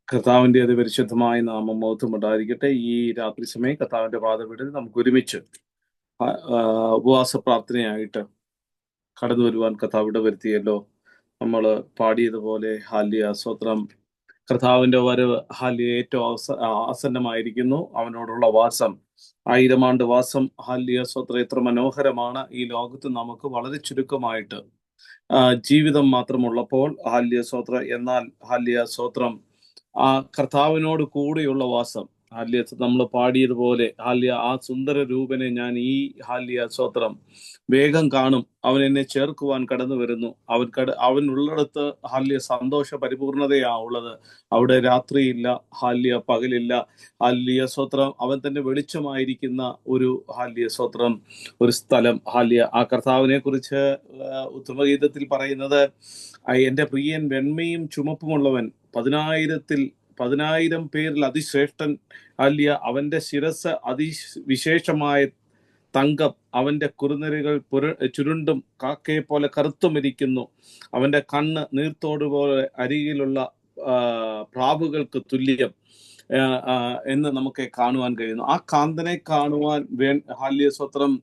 കർത്താവിന്റെ അതിപരിശുദ്ധമായ നാമം മഹത്വമുണ്ടായിരിക്കട്ടെ. ഈ രാത്രി സമയം കർത്താവിന്റെ പാദപീഠത്തിൽ നമുക്ക് ഒരുമിച്ച് ഉപവാസ പ്രാർത്ഥനയായിട്ട് കടന്നു വരുവാൻ കർത്താവ് ഇടവരുത്തിയല്ലോ. നമ്മൾ പാടിയതുപോലെ ഹാല്യ സ്തോത്രം. കർത്താവിന്റെ വരവ് ഹാല്യ ഏറ്റവും ആസന്നമായിരിക്കുന്നു. അവനോടുള്ള വാസം 1000 ആണ്ട് വാസം. ഹാല്യ സ്തോത്രം എത്ര മനോഹരമാണ്. ഈ ലോകത്ത് നമുക്ക് വളരെ ചുരുക്കമായിട്ട് ജീവിതം മാത്രമുള്ളപ്പോൾ ഹാല്യ സ്തോത്രം. എന്നാൽ ഹാല്യ സ്തോത്രം കർത്താവിനോട് കൂടെയുള്ള വാസം. ഹാല്യ നമ്മൾ പാടിയതുപോലെ ഹാല്യ ആ സുന്ദര രൂപനെ ഞാൻ ഈ ഹാല്യ സ്തോത്രം വേഗം കാണും. അവൻ എന്നെ ചേർക്കുവാൻ കടന്നു വരുന്നു. അവൻ ഉള്ളിടത്ത് ഹാല്യ സന്തോഷ പരിപൂർണതയാ ഉള്ളത്. അവിടെ രാത്രിയില്ല, ഹാല്യ പകലില്ല. ഹാല്യ സ്തോത്രം അവൻ തന്നെ വെളിച്ചമായിരിക്കുന്ന ഒരു ഹാല്യ സ്തോത്രം ഒരു സ്ഥലം. ഹാല്യ ആ കർത്താവിനെ കുറിച്ച് ഉത്തമഗീതത്തിൽ പറയുന്നത്, എന്റെ പ്രിയൻ വെണ്മയും ചുമപ്പുമുള്ളവൻ, 10,000 പേരിൽ അതിശ്രേഷ്ഠൻ. ഹാല്യ അവന്റെ ശിരസ് അതിവിശേഷമായ തങ്കം, അവന്റെ കുറുനരികൾ ചുരുണ്ടും കാക്കയെ പോലെ കറുത്തുമിരിക്കുന്നു. അവന്റെ കണ്ണ് നീർത്തോട് പോലെ അരികിലുള്ള പ്രാവുകൾക്ക് തുല്യം എന്ന് നമുക്ക് കാണുവാൻ കഴിയുന്നു. ആ കാന്തനെ കാണുവാൻ ഹാല്യ സ്തോത്രം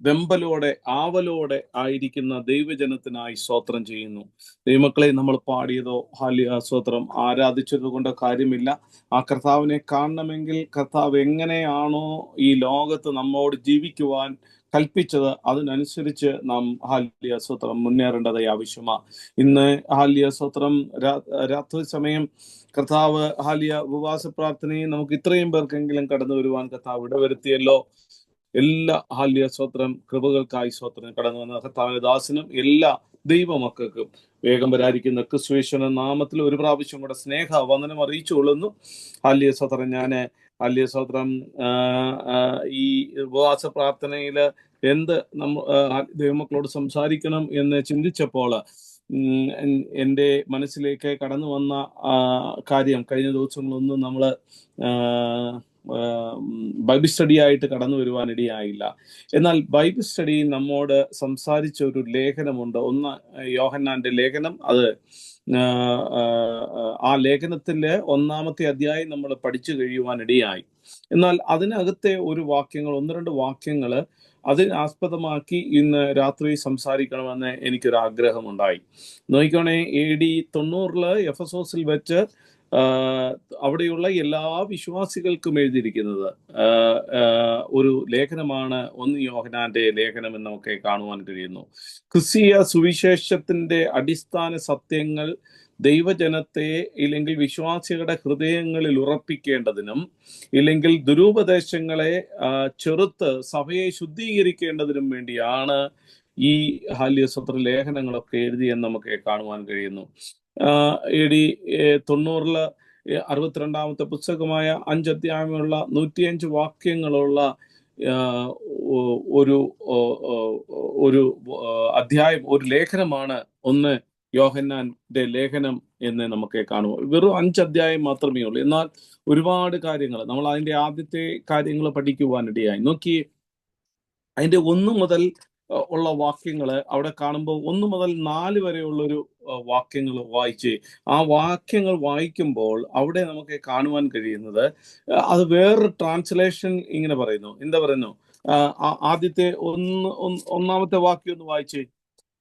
വെമ്പലോടെ ആവലോടെ ആയിരിക്കുന്ന ദൈവജനത്തിനായി സ്തോത്രം ചെയ്യുന്നു. ദൈവമക്കളെ, നമ്മൾ പാടിയതോ ഹാല്യ സ്തോത്രം ആരാധിച്ചത് കൊണ്ട് കാര്യമില്ല. ആ കർത്താവിനെ കാണണമെങ്കിൽ കർത്താവ് എങ്ങനെയാണോ ഈ ലോകത്ത് നമ്മോട് ജീവിക്കുവാൻ കൽപ്പിച്ചത് അതിനനുസരിച്ച് നാം ഹാല്യ സ്തോത്രം മുന്നേറേണ്ടത് ആവശ്യമാണ്. ഇന്ന് ഹാല്യ സ്തോത്രം രാത്രി സമയം കർത്താവ് ഹാല്യ ഉപവാസ പ്രാർത്ഥനയും നമുക്ക് ഇത്രയും പേർക്കെങ്കിലും കടന്നു വരുവാൻ കർത്താവ് ഇടവരുത്തിയല്ലോ. എല്ലാ ഹാല്യ സ്തോത്രം കൃപകൾക്കായി സ്തോത്രം. കടന്നു വന്ന കർത്താവിന്റെ ദാസനും എല്ലാ ദൈവമക്കൾക്കും വേഗം വരാതിരിക്കുന്ന ക്രിസ്തുയേശുവിന്റെ നാമത്തിൽ ഒരു പ്രാവശ്യം കൂടെ സ്നേഹ വന്ദനം അറിയിച്ചുകൊള്ളുന്നു. ഹാല്യ സ്തോത്രം. ഞാന് ഹാല്യ സ്തോത്രം ഈ ഉപവാസ പ്രാർത്ഥനയിൽ എന്ത് ദൈവമക്കളോട് സംസാരിക്കണം എന്ന് ചിന്തിച്ചപ്പോൾ എൻ്റെ മനസ്സിലേക്ക് കടന്നു വന്ന കാര്യം, കഴിഞ്ഞ ദിവസങ്ങളൊന്നും നമ്മൾ ബൈബിൾ സ്റ്റഡി ആയിട്ട് കടന്നു വരുവാനിടയായില്ല. എന്നാൽ ബൈബിൾ സ്റ്റഡി നമ്മോട് സംസാരിച്ച ഒരു ലേഖനമുണ്ട്. ഒന്ന് യോഹന്നാന്റെ ലേഖനം. അത് ആ ലേഖനത്തിലെ 1-ാമത്തെ അധ്യായം നമ്മൾ പഠിച്ചു കഴിയുവാനിടയായി. എന്നാൽ അതിനകത്തെ ഒരു വാക്യങ്ങൾ, 1-2 വാക്യങ്ങൾ അതിനെ ആസ്പദമാക്കി ഇന്ന് രാത്രി സംസാരിക്കണമെന്ന് എനിക്കൊരു ആഗ്രഹമുണ്ടായി. നോക്കിക്കോണേ, AD 90 എഫെസോസിൽ വെച്ച് അവിടെയുള്ള എല്ലാ വിശ്വാസികൾക്കും എഴുതിയിരിക്കുന്നത് ഒരു ലേഖനമാണ് 1 യോഹന്നാന്റെ ലേഖനം എന്ന് നമുക്ക് കാണുവാൻ കഴിയുന്നു. ക്രിസ്തീയ സുവിശേഷത്തിന്റെ അടിസ്ഥാന സത്യങ്ങൾ ദൈവജനത്തെ ഇല്ലെങ്കിൽ വിശ്വാസികളുടെ ഹൃദയങ്ങളിൽ ഉറപ്പിക്കേണ്ടതിനും ഇല്ലെങ്കിൽ ദുരുപദേശങ്ങളെ ചെറുത്ത് സഭയെ ശുദ്ധീകരിക്കേണ്ടതിനും വേണ്ടിയാണ് ഈ ഹാല്യ സ്തോത്ര ലേഖനങ്ങളൊക്കെ എഴുതിയെന്ന് നമുക്ക് കാണുവാൻ കഴിയുന്നു. AD 90 62-ാമത്തെ പുസ്തകമായ 5 അധ്യായമുള്ള 105 വാക്യങ്ങളുള്ള ഒരു അധ്യായം, ഒരു ലേഖനമാണ് 1 യോഹന്നാന്റെ ലേഖനം എന്ന് നമുക്ക് കാണുമോ. വെറും 5 അധ്യായം മാത്രമേ ഉള്ളൂ. എന്നാൽ ഒരുപാട് കാര്യങ്ങൾ നമ്മൾ അതിന്റെ ആദ്യത്തെ കാര്യങ്ങൾ പഠിക്കുവാനിടയായി. നോക്കി, അതിന്റെ 1 മുതൽ ഉള്ള വാക്യങ്ങൾ അവിടെ കാണുമ്പോൾ 1 മുതൽ 4 വരെയുള്ളൊരു വാക്യങ്ങൾ വായിച്ച് ആ വാക്യങ്ങൾ വായിക്കുമ്പോൾ അവിടെ നമുക്ക് കാണുവാൻ കഴിയുന്നത്, അത് വേറൊരു ട്രാൻസ്ലേഷൻ ഇങ്ങനെ പറയുന്നു. എന്താ പറയുന്നു? ആദ്യത്തെ 1-ാമത്തെ വാക്യം ഒന്ന് വായിച്ചേ.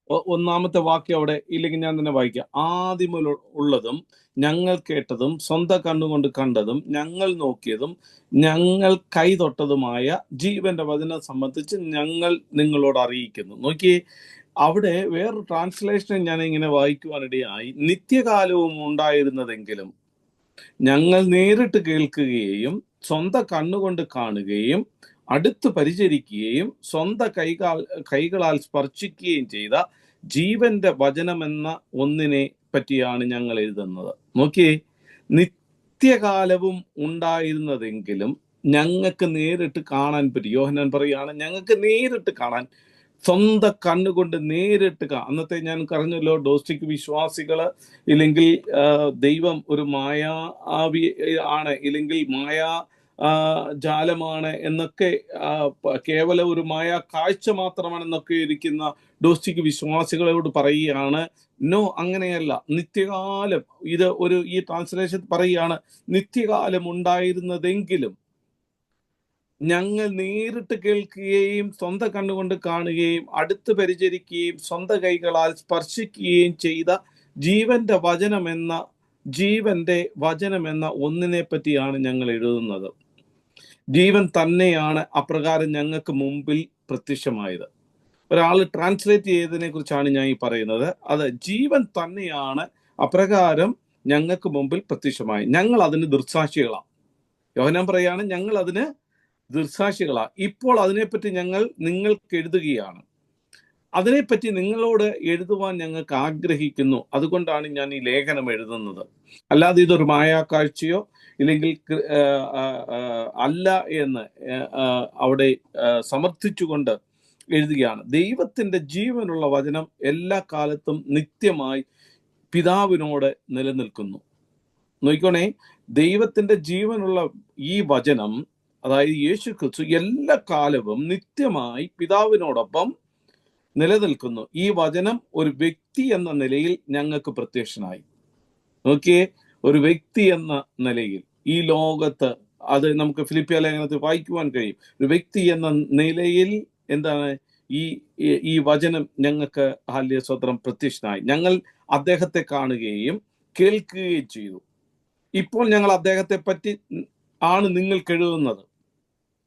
1-ാമത്തെ വാക്യം അവിടെ ഇല്ലെങ്കിൽ ഞാൻ തന്നെ വായിക്കാം. ആദിമുതൽ ഉള്ളതും ഞങ്ങൾ കേട്ടതും സ്വന്തം കണ്ണുകൊണ്ട് കണ്ടതും ഞങ്ങൾ നോക്കിയതും ഞങ്ങൾ കൈതൊട്ടതുമായ ജീവന്റെ വചനം സംബന്ധിച്ച് ഞങ്ങൾ നിങ്ങളോട് അറിയിക്കുന്നു. നോക്കിയേ, അവിടെ വേറൊരു ട്രാൻസ്ലേഷൻ ഞാൻ ഇങ്ങനെ വായിക്കുവാനിടയായി. നിത്യകാലവും ഉണ്ടായിരുന്നതെങ്കിലും ഞങ്ങൾ നേരിട്ട് കേൾക്കുകയും സ്വന്തം കണ്ണുകൊണ്ട് കാണുകയും അടുത്ത് പരിചരിക്കുകയും സ്വന്തം കൈകളാൽ സ്പർശിക്കുകയും ചെയ്ത ജീവന്റെ വചനമെന്ന ഒന്നിനെ പറ്റിയാണ് ഞങ്ങൾ എഴുതുന്നത്. നോക്കിയേ, നിത്യകാലവും ഉണ്ടായിരുന്നതെങ്കിലും ഞങ്ങൾക്ക് നേരിട്ട് കാണാൻ പറ്റി. യോഹന്നാൻ പറയുകയാണ്, ഞങ്ങൾക്ക് നേരിട്ട് കാണാൻ, സ്വന്തം കണ്ണുകൊണ്ട് നേരിട്ട് അന്നത്തെ ഞാൻ പറഞ്ഞല്ലോ, ഡോസ്റ്റിക് വിശ്വാസികള് ഇല്ലെങ്കിൽ ദൈവം ഒരു മായാ ആണ് ഇല്ലെങ്കിൽ മായാ ജാലമാണ് എന്നൊക്കെ, കേവലം ഒരു മായ കാഴ്ച മാത്രമാണെന്നൊക്കെ ഇരിക്കുന്ന ഡോസ്റ്റിക്ക് വിശ്വാസികളോട് പറയുകയാണ്, നോ, അങ്ങനെയല്ല, നിത്യകാലം. ഈ ട്രാൻസ്ലേഷൻ പറയുകയാണ്, നിത്യകാലം ഉണ്ടായിരുന്നതെങ്കിലും ഞങ്ങൾ നേരിട്ട് കേൾക്കുകയും സ്വന്തം കണ്ണുകൊണ്ട് കാണുകയും അടുത്ത് പരിചരിക്കുകയും സ്വന്തം കൈകളാൽ സ്പർശിക്കുകയും ചെയ്ത ജീവന്റെ വചനമെന്ന ഒന്നിനെ പറ്റിയാണ് ഞങ്ങൾ എഴുതുന്നത്. ജീവൻ തന്നെയാണ് അപ്രകാരം ഞങ്ങൾക്ക് മുമ്പിൽ പ്രത്യക്ഷമായത്. ഒരാൾ ട്രാൻസ്ലേറ്റ് ചെയ്തതിനെ കുറിച്ചാണ് ഞാൻ ഈ പറയുന്നത്. അത് ജീവൻ തന്നെയാണ് അപ്രകാരം ഞങ്ങൾക്ക് മുമ്പിൽ പ്രത്യക്ഷമായി. ഞങ്ങൾ അതിന് ദൃക്സാക്ഷികളാണ്. യോഹന്നാൻ പറയാണ്, ഞങ്ങൾ അതിന് ദൃക്സാക്ഷികളാണ്. ഇപ്പോൾ അതിനെപ്പറ്റി ഞങ്ങൾ നിങ്ങൾക്ക് എഴുതുകയാണ്. അതിനെപ്പറ്റി നിങ്ങളോട് എഴുതുവാൻ ഞങ്ങൾക്ക് ആഗ്രഹിക്കുന്നു. അതുകൊണ്ടാണ് ഞാൻ ഈ ലേഖനം എഴുതുന്നത്. അല്ലാതെ ഇതൊരു മായാക്കാഴ്ചയോ ഇല്ലെങ്കിൽ അല്ല എന്ന് അവിടെ സമർത്ഥിച്ചുകൊണ്ട് എഴുതുകയാണ്. ദൈവത്തിന്റെ ജീവനുള്ള വചനം എല്ലാ കാലത്തും നിത്യമായി പിതാവിനോട് നിലനിൽക്കുന്നു. നോക്കിക്കോണേ, ദൈവത്തിന്റെ ജീവനുള്ള ഈ വചനം, അതായത് യേശു ക്രിസ്തു, എല്ലാ കാലവും നിത്യമായി പിതാവിനോടൊപ്പം നിലനിൽക്കുന്നു. ഈ വചനം ഒരു വ്യക്തി എന്ന നിലയിൽ ഞങ്ങൾക്ക് പ്രത്യക്ഷനായി. നോക്കിയേ, ഒരു വ്യക്തി എന്ന നിലയിൽ ഈ ലോകത്ത്, അത് നമുക്ക് ഫിലിപ്പിയ ലേഖനത്തിൽ വായിക്കുവാൻ കഴിയും. ഒരു വ്യക്തി എന്ന നിലയിൽ എന്താണ് ഈ വചനം ഞങ്ങൾക്ക് സ്വത്രം പ്രത്യക്ഷനായി. ഞങ്ങൾ അദ്ദേഹത്തെ കാണുകയും കേൾക്കുകയും ചെയ്തു. ഇപ്പോൾ ഞങ്ങൾ അദ്ദേഹത്തെ പറ്റി ആണ് നിങ്ങൾക്ക് എഴുതുന്നത്.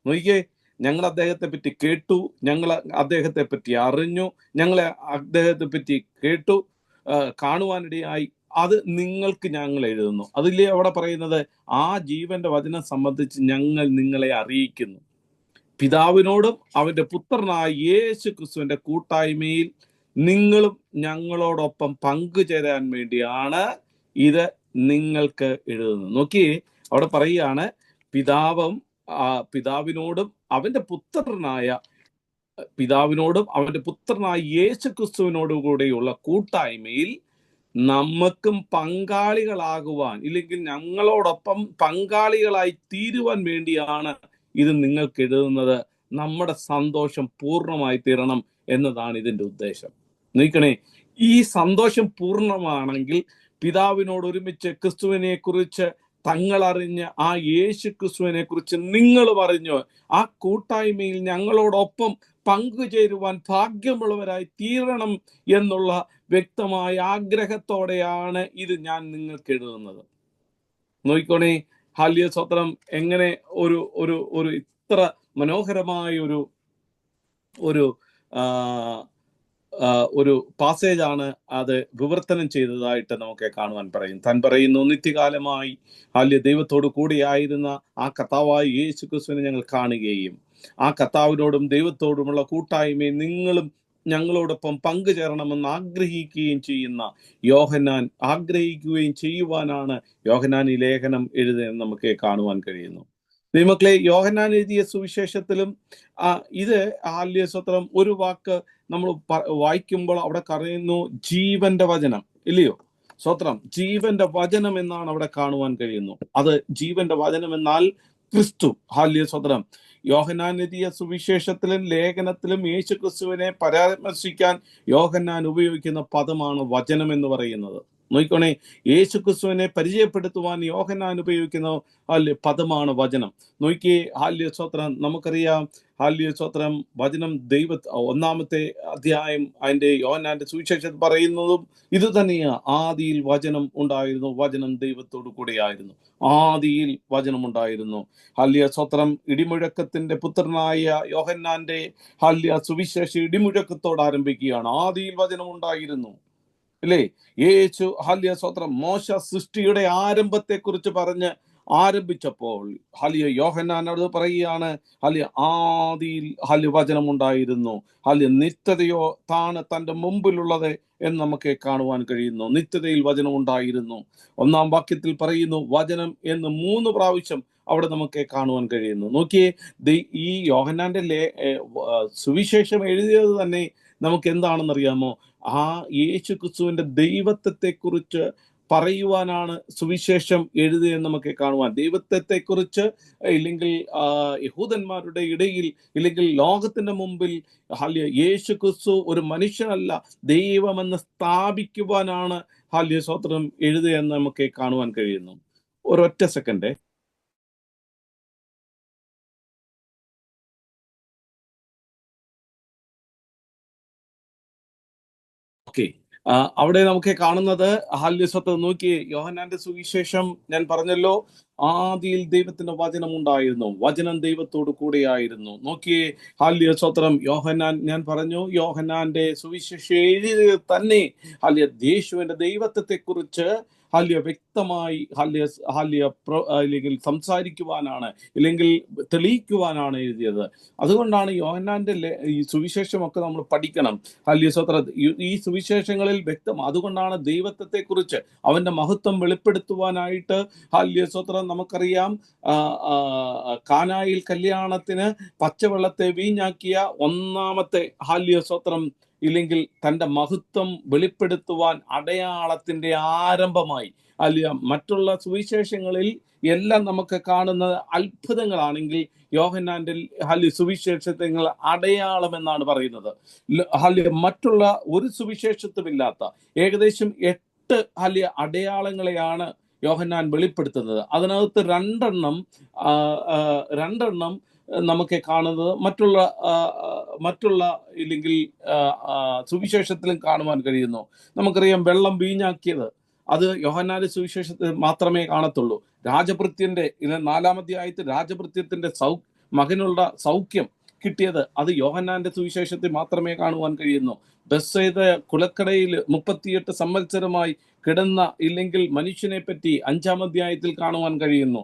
നോക്കിയേ, ഞങ്ങൾ അദ്ദേഹത്തെ പറ്റി കേട്ടു, ഞങ്ങൾ അദ്ദേഹത്തെ പറ്റി അറിഞ്ഞു, ഞങ്ങൾ അദ്ദേഹത്തെ പറ്റി കേട്ടു, കാണുവാനിടയായി. അത് നിങ്ങൾക്ക് ഞങ്ങൾ എഴുതുന്നു. അതില്ലേ അവിടെ പറയുന്നത്, ആ ജീവന്റെ വചനം സംബന്ധിച്ച് ഞങ്ങൾ നിങ്ങളെ അറിയിക്കുന്നു. പിതാവിനോടും അവന്റെ പുത്രനായ യേശു ക്രിസ്തുവിന്റെ കൂട്ടായ്മയിൽ നിങ്ങളും ഞങ്ങളോടൊപ്പം പങ്കുചേരാൻ വേണ്ടിയാണ് ഇത് നിങ്ങൾക്ക് എഴുതുന്നത്. നോക്കിയേ, അവിടെ പറയുകയാണ്, പിതാവിനോടും അവന്റെ പുത്രനായ യേശു ക്രിസ്തുവിനോടും കൂടെയുള്ള കൂട്ടായ്മയിൽ നമുക്കും പങ്കാളികളാകുവാൻ, ഇല്ലെങ്കിൽ ഞങ്ങളോടൊപ്പം പങ്കാളികളായി തീരുവാൻ വേണ്ടിയാണ് ഇത് നിങ്ങൾക്ക് എഴുതുന്നത്. നമ്മുടെ സന്തോഷം പൂർണ്ണമായി തീരണം എന്നതാണ് ഇതിന്റെ ഉദ്ദേശം. നോക്കണേ, ഈ സന്തോഷം പൂർണ്ണമാണെങ്കിൽ പിതാവിനോട് ഒരുമിച്ച് ക്രിസ്തുവിനെ കുറിച്ച് തങ്ങൾ അറിഞ്ഞ് ആ യേശു ക്രിസ്തുവിനെ കുറിച്ച് നിങ്ങളും അറിഞ്ഞു ആ കൂട്ടായ്മയിൽ ഞങ്ങളോടൊപ്പം പങ്കുചേരുവാൻ ഭാഗ്യമുള്ളവരായി തീരണം എന്നുള്ള വ്യക്തമായ ആഗ്രഹത്തോടെയാണ് ഇത് ഞാൻ നിങ്ങൾക്ക് എഴുതുന്നത്. നോക്കിക്കോണേ, സ്വത്രം എങ്ങനെ ഒരു ഇത്ര മനോഹരമായ ഒരു പാസേജാണ് അത് വിവർത്തനം ചെയ്തതായിട്ട് നമുക്ക് കാണുവാൻ പറയും. താൻ പറയുന്നു, നിത്യകാലമായി ദൈവത്തോട് കൂടിയായിരുന്ന ആ കർത്താവായ യേശു ക്രിസ്തുവിനെ ഞങ്ങൾ കാണുകയും ആ കർത്താവിനോടും ദൈവത്തോടുമുള്ള കൂട്ടായ്മയെ നിങ്ങളും ഞങ്ങളോടൊപ്പം പങ്കുചേരണമെന്ന് ആഗ്രഹിക്കുകയും ചെയ്യുന്ന യോഹന്നാൻ ആഗ്രഹിക്കുകയും ചെയ്യുവാനാണ് യോഹന്നാൻ ഈ ലേഖനം എഴുതുന്നത് നമുക്ക് കാണുവാൻ കഴിയുന്നു. ദൈവമക്കളെ, യോഹന്നാൻ എഴുതിയ സുവിശേഷത്തിലും ഇത് സ്വത്രം ഒരു വാക്ക് നമ്മൾ വായിക്കുമ്പോൾ അവിടെ പറയുന്നു, ജീവന്റെ വചനം, ഇല്ലയോ? സ്വത്രം, ജീവന്റെ വചനം എന്നാണ് അവിടെ കാണുവാൻ കഴിയുന്നു. അത് ജീവന്റെ വചനം എന്നാൽ ക്രിസ്തു. സ്വത്രം, യോഹന്നാൻ എഴുതിയ സുവിശേഷത്തിലും ലേഖനത്തിലും യേശു ക്രിസ്തുവിനെ പരാമർശിക്കാൻ യോഹന്നാൻ ഉപയോഗിക്കുന്ന പദമാണ് വചനം എന്ന് പറയുന്നത്. നോക്കിക്കോണേ, യേശു ക്രിസ്തുവിനെ പരിചയപ്പെടുത്തുവാൻ യോഹന്നാൻ ഉപയോഗിക്കുന്ന പദമാണ് വചനം. നോക്കിയേ, സ്വത്രം, നമുക്കറിയാം സ്വത്രം, വചനം ഒന്നാമത്തെ അധ്യായം അതിന്റെ യോഹന്നാന്റെ സുവിശേഷത്തിൽ പറയുന്നതും ഇത് തന്നെയാ. ആദിയിൽ വചനം ഉണ്ടായിരുന്നു, വചനം ദൈവത്തോടു കൂടെയായിരുന്നു, ആദിയിൽ വചനം ഉണ്ടായിരുന്നു. സ്വത്രം, ഇടിമുഴക്കത്തിന്റെ പുത്രനായ യോഹന്നാന്റെ സുവിശേഷ ഇടിമുഴക്കത്തോട് ആരംഭിക്കുകയാണ്. ആദിയിൽ വചനം ഉണ്ടായിരുന്നു, അല്ലേ? യേശു സ്വത്രം മോശ സൃഷ്ടിയുടെ ആരംഭത്തെ കുറിച്ച് പറഞ്ഞ് ആരംഭിച്ചപ്പോൾ യോഹന്നാനോട് പറയുകയാണ്, ആദിയിൽ വചനം ഉണ്ടായിരുന്നു. നിത്യതയോ താണ് തന്റെ മുമ്പിലുള്ളത് എന്ന് നമുക്ക് കാണുവാൻ കഴിയുന്നു. നിത്യതയിൽ വചനം ഉണ്ടായിരുന്നു. ഒന്നാം വാക്യത്തിൽ പറയുന്നു വചനം എന്ന് 3 പ്രാവശ്യം അവിടെ നമുക്ക് കാണുവാൻ കഴിയുന്നു. നോക്കിയേ, ഈ യോഹന്നാന്റെ സുവിശേഷം എഴുതിയത് തന്നെ നമുക്ക് എന്താണെന്നറിയാമോ? ആ യേശു ക്രിസ്തുവിന്റെ ദൈവത്വത്തെ കുറിച്ച് പറയുവാനാണ് സുവിശേഷം എഴുതിയെന്ന് നമുക്ക് കാണുവാൻ. ദൈവത്വത്തെക്കുറിച്ച് ഇല്ലെങ്കിൽ യഹൂദന്മാരുടെ ഇടയിൽ ഇല്ലെങ്കിൽ ലോകത്തിന്റെ മുമ്പിൽ യേശു ക്രിസ്തു ഒരു മനുഷ്യനല്ല, ദൈവമെന്ന് സ്ഥാപിക്കുവാനാണ് സ്വത്രം എഴുതിയെന്ന് നമുക്ക് കാണുവാൻ കഴിയുന്നു. ഒരൊറ്റ സെക്കൻഡ്. ഓക്കെ, അവിടെ നമുക്ക് കാണുന്നത് സ്വത്രം നോക്കി, യോഹന്നാന്റെ സുവിശേഷം ഞാൻ പറഞ്ഞല്ലോ, ആദിയിൽ ദൈവത്തിന്റെ വചനം ഉണ്ടായിരുന്നു, വചനം ദൈവത്തോട് കൂടെയായിരുന്നു. നോക്കിയേ സ്വത്രം യോഹന്നാൻ, ഞാൻ പറഞ്ഞു യോഹന്നാന്റെ സുവിശേഷം എഴുതിയത് തന്നെ യേശുവിന്റെ ദൈവത്വത്തെ കുറിച്ച് വ്യക്തമായി അല്ലെങ്കിൽ സംസാരിക്കുവാനാണ്, ഇല്ലെങ്കിൽ തെളിയിക്കുവാനാണ് എഴുതിയത്. അതുകൊണ്ടാണ് യോഹന്നാന്റെ ഈ സുവിശേഷമൊക്കെ നമ്മൾ പഠിക്കണം. സ്വത്ര ഈ സുവിശേഷങ്ങളിൽ വ്യക്തം. അതുകൊണ്ടാണ് ദൈവത്വത്തെ കുറിച്ച്, അവന്റെ മഹത്വം വെളിപ്പെടുത്തുവാനായിട്ട് സ്വത്രം നമുക്കറിയാം. കാനായിൽ കല്യാണത്തിന് പച്ചവെള്ളത്തെ വീഞ്ഞാക്കിയ ഒന്നാമത്തെ സ്വത്രം ഇല്ലെങ്കിൽ തന്റെ മഹത്വം വെളിപ്പെടുത്തുവാൻ അടയാളത്തിന്റെ ആരംഭമായി. മറ്റുള്ള സുവിശേഷങ്ങളിൽ എല്ലാം നമുക്ക് കാണുന്നത് അത്ഭുതങ്ങളാണെങ്കിൽ യോഹന്നാന്റെ സുവിശേഷങ്ങൾ അടയാളം എന്നാണ് പറയുന്നത്. മറ്റുള്ള ഒരു സുവിശേഷത്തുമില്ലാത്ത ഏകദേശം 8 അടയാളങ്ങളെയാണ് യോഹന്നാൻ വെളിപ്പെടുത്തുന്നത്. അതിനകത്ത് രണ്ടെണ്ണം നമുക്ക് കാണുന്നത് മറ്റുള്ള ഇല്ലെങ്കിൽ സുവിശേഷത്തിലും കാണുവാൻ കഴിയുന്നു. നമുക്കറിയാം, വെള്ളം വീഞ്ഞാക്കിയത് അത് യോഹന്നാന്റെ സുവിശേഷത്തിൽ മാത്രമേ കാണത്തുള്ളൂ. രാജഭൃത്യന്റെ 4-ാം അധ്യായത്തിൽ രാജഭൃത്യത്തിന്റെ മകനുള്ള സൗഖ്യം കിട്ടിയത് അത് യോഹന്നാന്റെ സുവിശേഷത്തിൽ മാത്രമേ കാണുവാൻ കഴിയുന്നു. ബെത്സയിദ കുളക്കടയിൽ 38 സംവത്സരമായി കിടന്ന ഇല്ലെങ്കിൽ മനുഷ്യനെ പറ്റി 5-ാം അധ്യായത്തിൽ കാണുവാൻ കഴിയുന്നു.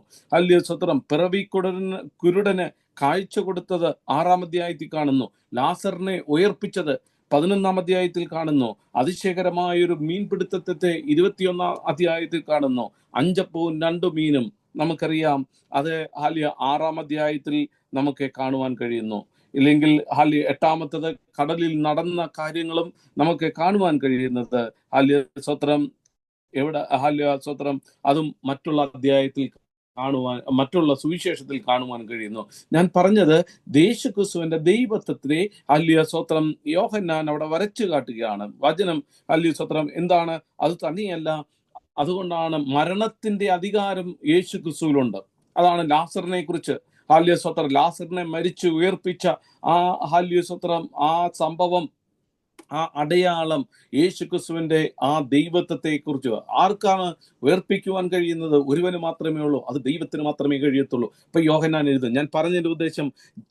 സ്വത്രം പിറവി കുരുടന് കാഴ്ച കൊടുത്തത് 6-ാം അധ്യായത്തിൽ കാണുന്നു. ലാസറിനെ ഉയർപ്പിച്ചത് 11-ാം അധ്യായത്തിൽ കാണുന്നു. അതിശയകരമായൊരു മീൻപിടുത്തത്തെ 21-ാം അധ്യായത്തിൽ കാണുന്നു. 5 അപ്പവും 2 മീനും നമുക്കറിയാം, അത് 6-ാം അധ്യായത്തിൽ നമുക്ക് കാണുവാൻ കഴിയുന്നു. ഇല്ലെങ്കിൽ 8-ാമത്തത് കടലിൽ നടന്ന കാര്യങ്ങളും നമുക്ക് കാണുവാൻ കഴിയുന്നത് സ്വത്രം എവിടെ സ്വത്രം അതും മറ്റുള്ള അധ്യായത്തിൽ മറ്റുള്ള സുവിശേഷത്തിൽ കാണുവാൻ കഴിയുന്നു. ഞാൻ പറഞ്ഞത് യേശുക്രിസ്തുവിന്റെ ദൈവത്വത്തെ സ്വത്രം യോഹന്നാൻ അവിടെ വരച്ചു കാട്ടുകയാണ്. വചനം സ്വത്രം എന്താണ്? അത് തന്നെയല്ല, അതുകൊണ്ടാണ് മരണത്തിന്റെ അധികാരം യേശുക്രിസ്തുവിലുണ്ട്. അതാണ് ലാസറിനെ കുറിച്ച് സ്വത്രം ലാസറിനെ മരിച്ചു ഉയർപ്പിച്ച സ്വത്രം ആ സംഭവം, ആ അടയാളം യേശുക്രിസ്തുവിന്റെ ആ ദൈവത്വത്തെ കുറിച്ച് ആർക്കാണ് ഉയർപ്പിക്കുവാൻ കഴിയുന്നത്? ഒരുവന് മാത്രമേ ഉള്ളൂ, അത് ദൈവത്തിന് മാത്രമേ കഴിയത്തുള്ളൂ. ഇപ്പൊ യോഹന്നാൻ എഴുതും. ഞാൻ പറഞ്ഞതിന്റെ ഉദ്ദേശം,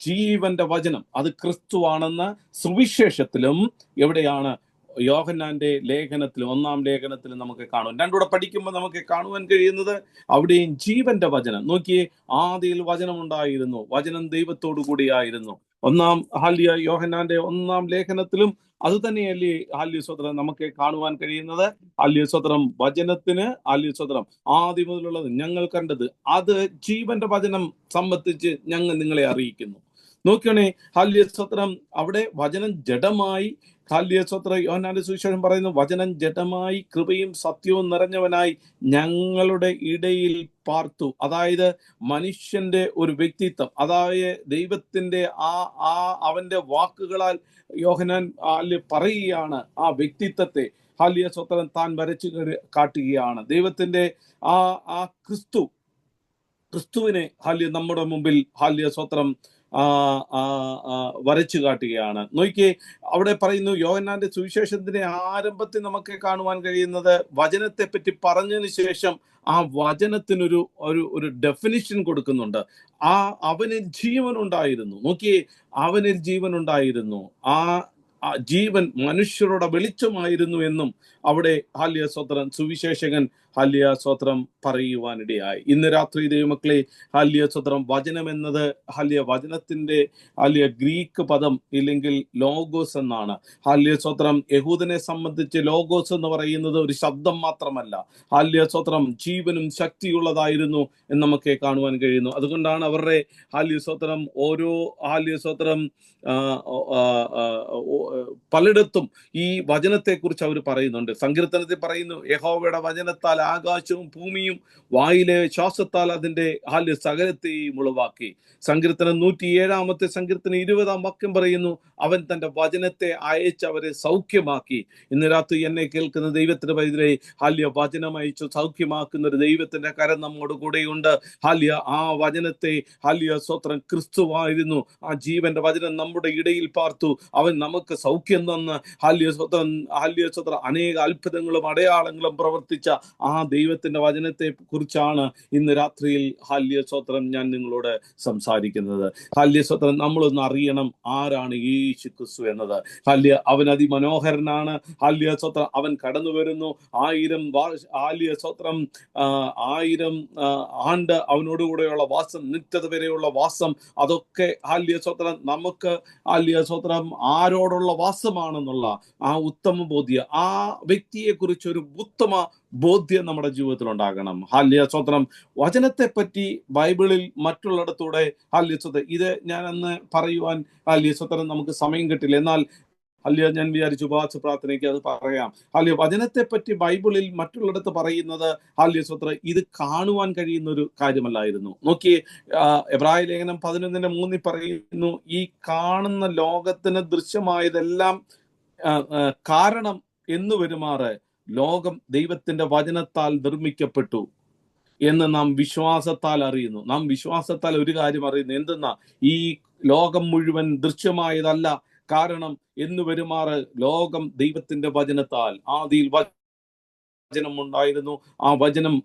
ജീവന്റെ വചനം അത് ക്രിസ്തുവാണെന്ന സുവിശേഷത്തിലും എവിടെയാണ്? യോഹന്നാന്റെ ലേഖനത്തിലും 1-ാം ലേഖനത്തിലും നമുക്ക് കാണും. രണ്ടുകൂടെ പഠിക്കുമ്പോൾ നമുക്ക് കാണുവാൻ കഴിയുന്നത് അവിടെയും ജീവന്റെ വചനം. നോക്കിയേ, ആദിയിൽ വചനം ഉണ്ടായിരുന്നു, വചനം ദൈവത്തോടു കൂടിയായിരുന്നു. 1-ാം യോഹന്നാന്റെ 1-ാം ലേഖനത്തിലും അത് തന്നെയല്ലേ സ്വത്രം നമുക്ക് കാണുവാൻ കഴിയുന്നത്. സ്വത്രം വചനത്തിന് സ്വത്രം ആദ്യം മുതലുള്ളത് ഞങ്ങൾ കണ്ടത്, അത് ജീവന്റെ വചനം സംബന്ധിച്ച് ഞങ്ങൾ നിങ്ങളെ അറിയിക്കുന്നു. നോക്കണേ, സ്വത്രം അവിടെ വചനം ജഡമായി സ്വത്രം യോഹന്നാന്റെ സുവിശേഷം പറയുന്നു, വചനം ജഡമായി കൃപയും സത്യവും നിറഞ്ഞവനായി ഞങ്ങളുടെ ഇടയിൽ പാർത്തു. അതായത് മനുഷ്യന്റെ ഒരു വ്യക്തിത്വം, അതായത് ദൈവത്തിന്റെ അവന്റെ വാക്കുകളാൽ യോഹന്നാൻ പറയുകയാണ് ആ വ്യക്തിത്വത്തെ സ്വത്രം താൻ വരച്ചു കാട്ടുകയാണ്. ദൈവത്തിന്റെ ആ ക്രിസ്തുവിനെ നമ്മുടെ മുമ്പിൽ സ്വത്രം വരച്ചു കാട്ടുകയാണ്. നോക്കിയേ, അവിടെ പറയുന്നു, യോഹന്നാന്റെ സുവിശേഷത്തിന്റെ ആരംഭത്തിൽ നമുക്ക് കാണുവാൻ കഴിയുന്നത് വചനത്തെ പറ്റി പറഞ്ഞതിന് ശേഷം ആ വചനത്തിനൊരു ഒരു ഡെഫിനിഷൻ കൊടുക്കുന്നുണ്ട്. അവനിൽ ജീവൻ ഉണ്ടായിരുന്നു. നോക്കിയേ, അവനിൽ ജീവൻ ഉണ്ടായിരുന്നു, ആ ജീവൻ മനുഷ്യരുടെ വെളിച്ചമായിരുന്നു എന്നും അവിടെ സ്വത്രം സുവിശേഷകൻ സ്വത്രം പറയുവാനിടയായി. ഇന്ന് രാത്രി ദൈവമക്കളെ, സ്വത്രം വചനം എന്നത് വചനത്തിന്റെ ഗ്രീക്ക് പദം ഇല്ലെങ്കിൽ ലോഗോസ് എന്നാണ്. സ്വത്രം യഹൂദനെ സംബന്ധിച്ച് ലോഗോസ് എന്ന് പറയുന്നത് ഒരു ശബ്ദം മാത്രമല്ല, സ്വത്രം ജീവനും ശക്തിയുള്ളതായിരുന്നു എന്ന് നമുക്ക് കാണുവാൻ കഴിയുന്നു. അതുകൊണ്ടാണ് അവരുടെ സ്വത്രം ഓരോ സ്വത്രം പലയിടത്തും ഈ വചനത്തെക്കുറിച്ച് അവർ പറയുന്നുണ്ട്. സങ്കീർത്തനത്തിൽ പറയുന്നു, യഹോവയുടെ വചനത്താൽ ആകാശവും ഭൂമിയും വായിലെ ശ്വാസത്താൽ അതിന്റെ സകലത്തെയും ഉളവാക്കി. സങ്കീർത്തനം 107 സങ്കീർത്തനം 20 പറയുന്നു, അവൻ തന്റെ വചനത്തെ അയച്ച് അവരെ സൗഖ്യമാക്കി. ഇന്ന് രാത്രി എന്നെ കേൾക്കുന്ന ദൈവത്തിന്റെ പൈതലേ, വചനം അയച്ചു സൗഖ്യമാക്കുന്ന ഒരു ദൈവത്തിന്റെ കരം നമ്മോട് കൂടെയുണ്ട്. ആ വചനത്തെ സ്വത്രം ക്രിസ്തുവായിരുന്നു. ആ ജീവന്റെ വചനം നമ്മുടെ ഇടയിൽ പാർത്തു. അവൻ നമുക്ക് സൗഖ്യം തന്ന് സ്വത്രം അനേക അത്ഭുതങ്ങളും അടയാളങ്ങളും പ്രവർത്തിച്ച ആ ദൈവത്തിന്റെ വചനത്തെ കുറിച്ചാണ് ഇന്ന് രാത്രിയിൽ സ്വത്രം ഞാൻ നിങ്ങളോട് സംസാരിക്കുന്നത്. സ്വത്രം നമ്മളൊന്ന് അറിയണം ആരാണ് യേശു ക്രിസ്തു എന്നത്. അവൻ അതിമനോഹരനാണ്. സ്വത്രം അവൻ കടന്നു വരുന്നു. 1000 സ്വത്രം 1000 ആണ്ട് അവനോടുകൂടെയുള്ള വാസം, നിത്യത വരെയുള്ള വാസം, അതൊക്കെ സ്വത്രം നമുക്ക് സ്വത്രം ആരോടുള്ള വാസമാണെന്നുള്ള ആ ഉത്തമ ബോധ്യം, ആ വ്യക്തിയെ കുറിച്ച് ഒരു ഉത്തമ ബോധ്യം നമ്മുടെ ജീവിതത്തിൽ ഉണ്ടാകണം. സ്വത്രം വചനത്തെ പറ്റി ബൈബിളിൽ മറ്റുള്ളിടത്തൂടെ സ്വത്രം ഇത് ഞാൻ അന്ന് പറയുവാൻ സ്വത്രം നമുക്ക് സമയം കിട്ടില്ല. എന്നാൽ ഞാൻ വിചാരിച്ചു ഉപവാസ പ്രാർത്ഥനയ്ക്ക് അത് പറയാം. വചനത്തെ പറ്റി ബൈബിളിൽ മറ്റുള്ളിടത്ത് പറയുന്നത് സ്വത്രം ഇത് കാണുവാൻ കഴിയുന്ന ഒരു കാര്യമല്ലായിരുന്നു. നോക്കിയേ, എബ്രായ ലേഖനം 11:3 പറയുന്നു, ഈ കാണുന്ന ലോകത്തിന് ദൃശ്യമായതെല്ലാം കാരണം എന്ന് വരുമാറ് ലോകം ദൈവത്തിന്റെ വചനത്താൽ നിർമ്മിക്കപ്പെട്ടു എന്ന് നാം വിശ്വാസത്താൽ അറിയുന്നു. നാം വിശ്വാസത്താൽ ഒരു കാര്യം അറിയുന്നു, എന്തെന്നാ, ഈ ലോകം മുഴുവൻ ദൃശ്യമായതല്ല കാരണം എന്ന് വരുമാറ് ലോകം ദൈവത്തിന്റെ വചനത്താൽ, ആദിയിൽ വചനം ഉണ്ടായിരുന്നു. ആ വചനം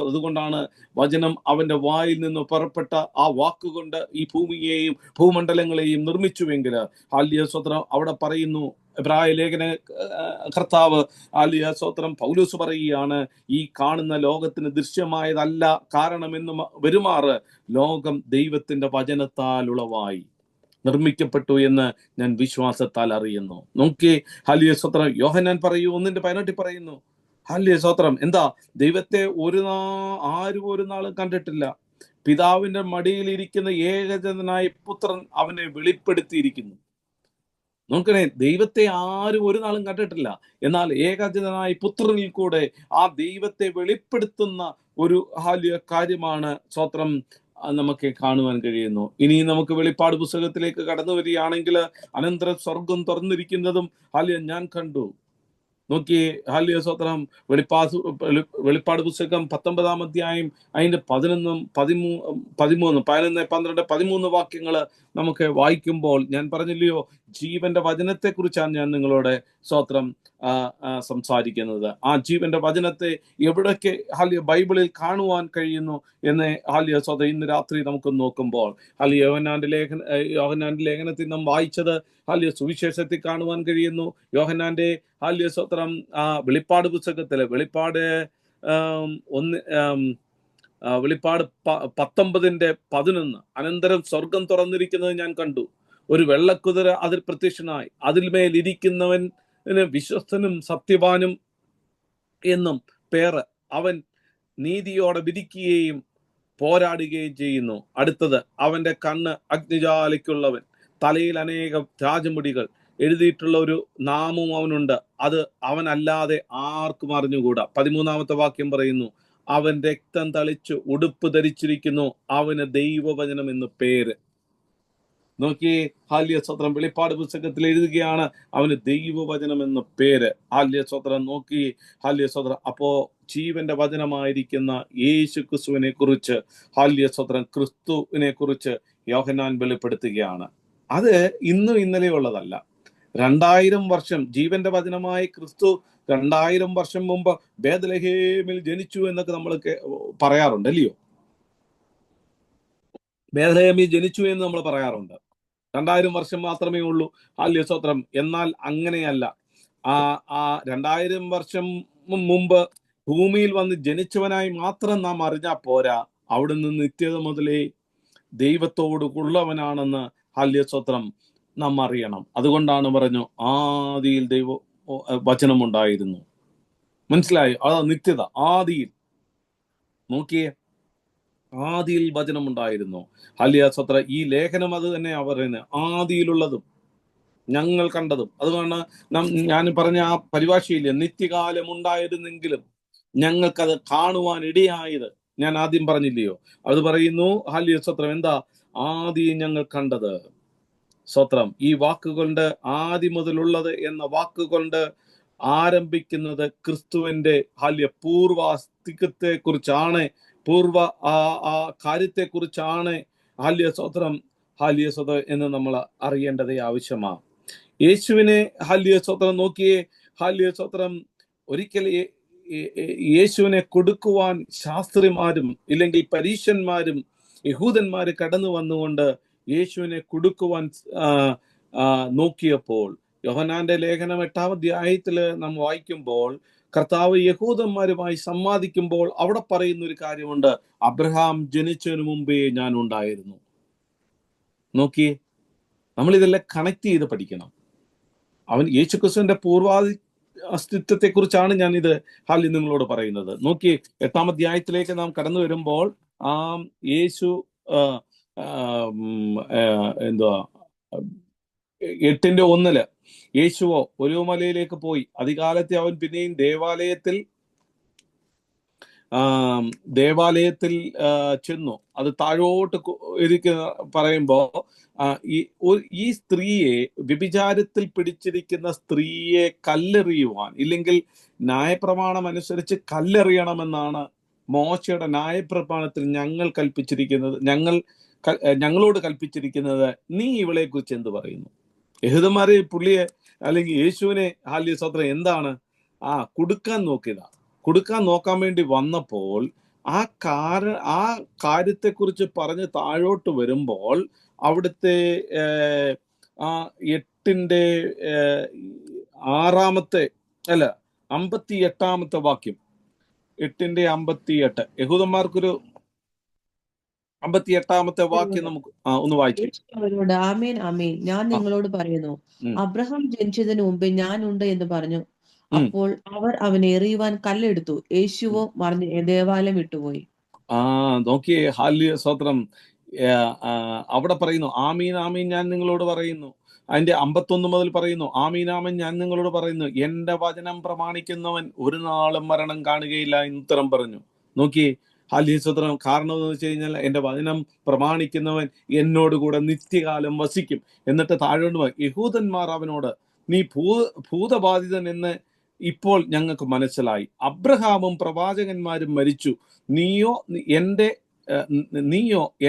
അതുകൊണ്ടാണ് വചനം അവന്റെ വായിൽ നിന്ന് പുറപ്പെട്ട ആ വാക്കുകൊണ്ട് ഈ ഭൂമിയെയും ഭൂമണ്ഡലങ്ങളെയും നിർമ്മിച്ചുവെങ്കിൽ സ്വത്രം അവിടെ പറയുന്നു, എബ്രായ ലേഖന കർത്താവ് സ്വത്രം പൗലോസ് പറയുകയാണ്, ഈ കാണുന്ന ലോകത്തിന് ദൃശ്യമായതല്ല കാരണമെന്ന് വരുമാറ് ലോകം ദൈവത്തിന്റെ വചനത്താൽ ഉളവായി നിർമ്മിക്കപ്പെട്ടു എന്ന് ഞാൻ വിശ്വാസത്താൽ അറിയുന്നു. നോക്കി സ്വത്രം യോഹന്നാൻ പറയൂ 1:18 പറയുന്നു, സ്വത്രം എന്താ, ദൈവത്തെ ആരും ഒരു നാളും കണ്ടിട്ടില്ല, പിതാവിന്റെ മടിയിലിരിക്കുന്ന ഏകജനായ പുത്രൻ അവനെ വെളിപ്പെടുത്തിയിരിക്കുന്നു. നോക്കണേ, ദൈവത്തെ ആരും ഒരു നാളും കണ്ടിട്ടില്ല, എന്നാൽ ഏകജനായ പുത്രനിൽ കൂടെ ആ ദൈവത്തെ വെളിപ്പെടുത്തുന്ന ഒരു കാര്യമാണ് സ്വത്രം നമുക്ക് കാണുവാൻ കഴിയുന്നു. ഇനി നമുക്ക് വെളിപ്പാട് പുസ്തകത്തിലേക്ക് കടന്നു വരികയാണെങ്കിൽ, അനന്തരം സ്വർഗം തുറന്നിരിക്കുന്നതും ഞാൻ കണ്ടു. നോക്കിയേ, സ്വത്രം വെളിപ്പാട് പുസ്തകം 19 അധ്യായം അതിന്റെ 11, 13, 11, 12, 13 വാക്യങ്ങൾ നമുക്ക് വായിക്കുമ്പോൾ, ഞാൻ പറഞ്ഞില്ലയോ, ജീവന്റെ വചനത്തെ കുറിച്ചാണ് ഞാൻ നിങ്ങളോട് സ്വത്രം സംസാരിക്കുന്നത്. ആ ജീവന്റെ വചനത്തെ എവിടൊക്കെ ബൈബിളിൽ കാണുവാൻ കഴിയുന്നു എന്ന് സ്വതം ഇന്ന് രാത്രി നമുക്ക് നോക്കുമ്പോൾ യോഹന്നാന്റെ ലേഖനത്തിൽ നാം വായിച്ചത് സുവിശേഷത്തിൽ കാണുവാൻ കഴിയുന്നു. യോഹന്നാന്റെ സ്വത്രം വെളിപ്പാട് പുസ്തകത്തില് വെളിപ്പാട് 19:11 അനന്തരം സ്വർഗം തുറന്നിരിക്കുന്നത് ഞാൻ കണ്ടു, ഒരു വെള്ളക്കുതിര അതിൽ പ്രത്യക്ഷനായി, അതിന്മേൽ ഇരിക്കുന്നവന് വിശ്വസ്തനും സത്യവാനും എന്നും പേര്, അവൻ നീതിയോടെ വിധിക്കുകയും പോരാടുകയും ചെയ്യുന്നു. അടുത്തത്, അവന്റെ കണ്ണ് അഗ്നിജാലയ്ക്കുള്ളവൻ, തലയിൽ അനേകം രാജമുടികൾ, എഴുതിയിട്ടുള്ള ഒരു നാമവും അവനുണ്ട്, അത് അവനല്ലാതെ ആർക്കും അറിഞ്ഞുകൂടാ. 13 വാക്യം പറയുന്നു, അവൻ രക്തം തളിച്ചു ഉടുപ്പ് ധരിച്ചിരിക്കുന്നു, അവന് ദൈവവചനം എന്ന് പേര്. നോക്കിയേ, സ്വത്രം വെളിപ്പാട് പുസ്തകത്തിൽ എഴുതുകയാണ്, അവന് ദൈവവചനം എന്ന പേര്. സ്വത്രം നോക്കി സ്വത്രം. അപ്പോ ജീവന്റെ വചനമായിരിക്കുന്ന യേശു ക്രിസ്തുവിനെ കുറിച്ച് സ്വത്രം ക്രിസ്തുവിനെ കുറിച്ച് യോഹന്നാൻ വെളിപ്പെടുത്തുകയാണ്. അത് ഇന്നും ഇന്നലെ ഉള്ളതല്ല. 2000 വർഷം ജീവന്റെ വചനമായ ക്രിസ്തു 2000 വർഷം മുമ്പ് ബേത്ലഹേമിൽ ജനിച്ചു എന്നൊക്കെ നമ്മൾ പറയാറുണ്ട്, അല്ലയോ? ബേത്ലഹേമിൽ ജനിച്ചു എന്ന് നമ്മൾ പറയാറുണ്ട്. 2000 വർഷം മാത്രമേ ഉള്ളൂ. സ്വത്രം. എന്നാൽ അങ്ങനെയല്ല. ആ 2000 വർഷം മുമ്പ് ഭൂമിയിൽ വന്ന് ജനിച്ചവനായി മാത്രം നാം അറിഞ്ഞാൽ പോരാ, അവിടുന്ന് നിത്യത മുതലേ ദൈവത്തോടുള്ളവനാണെന്ന് സ്വത്രം നാം അറിയണം. അതുകൊണ്ടാണ് പറഞ്ഞു, ആദിയിൽ വചനമുണ്ടായിരുന്നു. മനസ്സിലായോ? അതാ നിത്യത. ആദിയിൽ നോക്കിയേ, ആദിയിൽ വചനമുണ്ടായിരുന്നു. സ്വത്രം ഈ ലേഖനം അത് തന്നെയാ പറയുന്നത്, ആദിയിലുള്ളതും ഞങ്ങൾ കണ്ടതും. അതുകൊണ്ട് ഞാൻ പറഞ്ഞ ആ പരിഭാഷയില്ലേ, നിത്യകാലം ഉണ്ടായിരുന്നെങ്കിലും ഞങ്ങൾക്കത് കാണുവാൻ ഇടയായത്. ഞാൻ ആദ്യം പറഞ്ഞില്ലയോ, അത് പറയുന്നു. ഹാലിയ സ്വത്രം. എന്താ ആദ്യം ഞങ്ങൾ കണ്ടത്? സ്വത്രം. ഈ വാക്കുകൊണ്ട് ആദ്യം മുതലുള്ളത് എന്ന വാക്കുകൊണ്ട് ആരംഭിക്കുന്നത് ക്രിസ്തുവിന്റെ പൂർവാസ്തികത്തെ കുറിച്ചാണ്, പൂർവ ആ കാര്യത്തെ കുറിച്ചാണ് സ്വത്രം എന്ന് നമ്മൾ അറിയേണ്ടത് ആവശ്യമാണ്. യേശുവിനെ സ്വത്രം നോക്കിയേ. സ്വത്രം ഒരിക്കൽ യേശുവിനെ കൊടുക്കുവാൻ ശാസ്ത്രിമാരും ഇല്ലെങ്കിൽ പരീശന്മാരും യഹൂദന്മാര് കടന്നു വന്നുകൊണ്ട് യേശുവിനെ കൊടുക്കുവാൻ നോക്കിയപ്പോൾ, യോഹന്നാന്റെ ലേഖനം 8-ാം അധ്യായത്തില് നാം വായിക്കുമ്പോൾ, കർത്താവ് യഹൂദന്മാരുമായി സംവാദിക്കുമ്പോൾ അവിടെ പറയുന്ന ഒരു കാര്യമുണ്ട്, അബ്രഹാം ജനിച്ചതിന് മുമ്പേ ഞാൻ ഉണ്ടായിരുന്നു. നോക്കിയേ, നമ്മൾ ഇതെല്ലാം കണക്ട് ചെയ്ത് പഠിക്കണം. അവൻ യേശുക്രിസ്തുവിന്റെ അസ്തിത്വത്തെ കുറിച്ചാണ് ഞാൻ ഇത് നിങ്ങളോട് പറയുന്നത്. നോക്കി, 8-ാം അധ്യായത്തിലേക്ക് നാം കടന്നു വരുമ്പോൾ യേശു എന്തുവാ 8:1 യേശുവോ ഒരു മലയിലേക്ക് പോയി. അധികാലത്തെ അവൻ പിന്നെയും ദേവാലയത്തിൽ ചെന്നു. അത് താഴോട്ട് പറയുമ്പോ ഈ സ്ത്രീയെ, വ്യഭിചാരത്തിൽ പിടിച്ചിരിക്കുന്ന സ്ത്രീയെ കല്ലെറിയുവാൻ, ഇല്ലെങ്കിൽ ന്യായപ്രമാണം അനുസരിച്ച് കല്ലെറിയണമെന്നാണ് മോശയുടെ ന്യായപ്രമാണത്തിൽ ഞങ്ങളോട് കൽപ്പിച്ചിരിക്കുന്നത്. നീ ഇവളെ കുറിച്ച് എന്ത് പറയുന്നു? യഹൂദന്മാരെ പുള്ളിയെ അല്ലെങ്കിൽ യേശുവിനെ സ്വത്രം എന്താണ് കൊടുക്കാൻ നോക്കാൻ വേണ്ടി വന്നപ്പോൾ ആ കാര്യത്തെക്കുറിച്ച് പറഞ്ഞ് താഴോട്ട് വരുമ്പോൾ അവിടുത്തെ 58-ാമത്തെ വാക്യം, 8:58, യഹൂദന്മാർക്കൊരു 58-ാമത്തെ വാക്യം നമുക്ക് ഒന്ന് വായിച്ചു. അവരോട് ആമേൻ ആമേൻ ഞാൻ നിങ്ങളോട് പറയുന്നു, അബ്രഹാം ജനിച്ചതിന് മുമ്പേ ഞാൻ ഉണ്ട് എന്ന് പറഞ്ഞു. അപ്പോൾ അവർ അവനെ എറിയുവാൻ കല്ലെടുത്തു. യേശുവോ മറിഞ്ഞ് ദേവാലയം വിട്ടുപോയി. നോക്കിയേ, ഹാല്യ സ്വത്രം. അവിടെ പറയുന്നു ആമീൻ ആമീൻ ഞാൻ നിങ്ങളോട് പറയുന്നു. അതിന്റെ 51 മുതൽ പറയുന്നു ആമീൻ ആമീൻ ഞാൻ നിങ്ങളോട് പറയുന്നു, എന്റെ വചനം പ്രമാണിക്കുന്നവൻ ഒരു നാളും മരണം കാണുകയില്ല എന്ന് ഉത്തരം പറഞ്ഞു. നോക്കിയേ സ്വത്രം. കാരണം എന്ന് വെച്ച് കഴിഞ്ഞാൽ എന്റെ വചനം പ്രമാണിക്കുന്നവൻ എന്നോടുകൂടെ നിത്യകാലം വസിക്കും. എന്നിട്ട് താഴോട്ട് പോയി, യഹൂദന്മാർ അവനോട് നീ ഭൂതബാധിതൻ എന്ന് ഇപ്പോൾ ഞങ്ങൾക്ക് മനസ്സിലായി. അബ്രഹാമും പ്രവാചകന്മാരും മരിച്ചു, നീയോ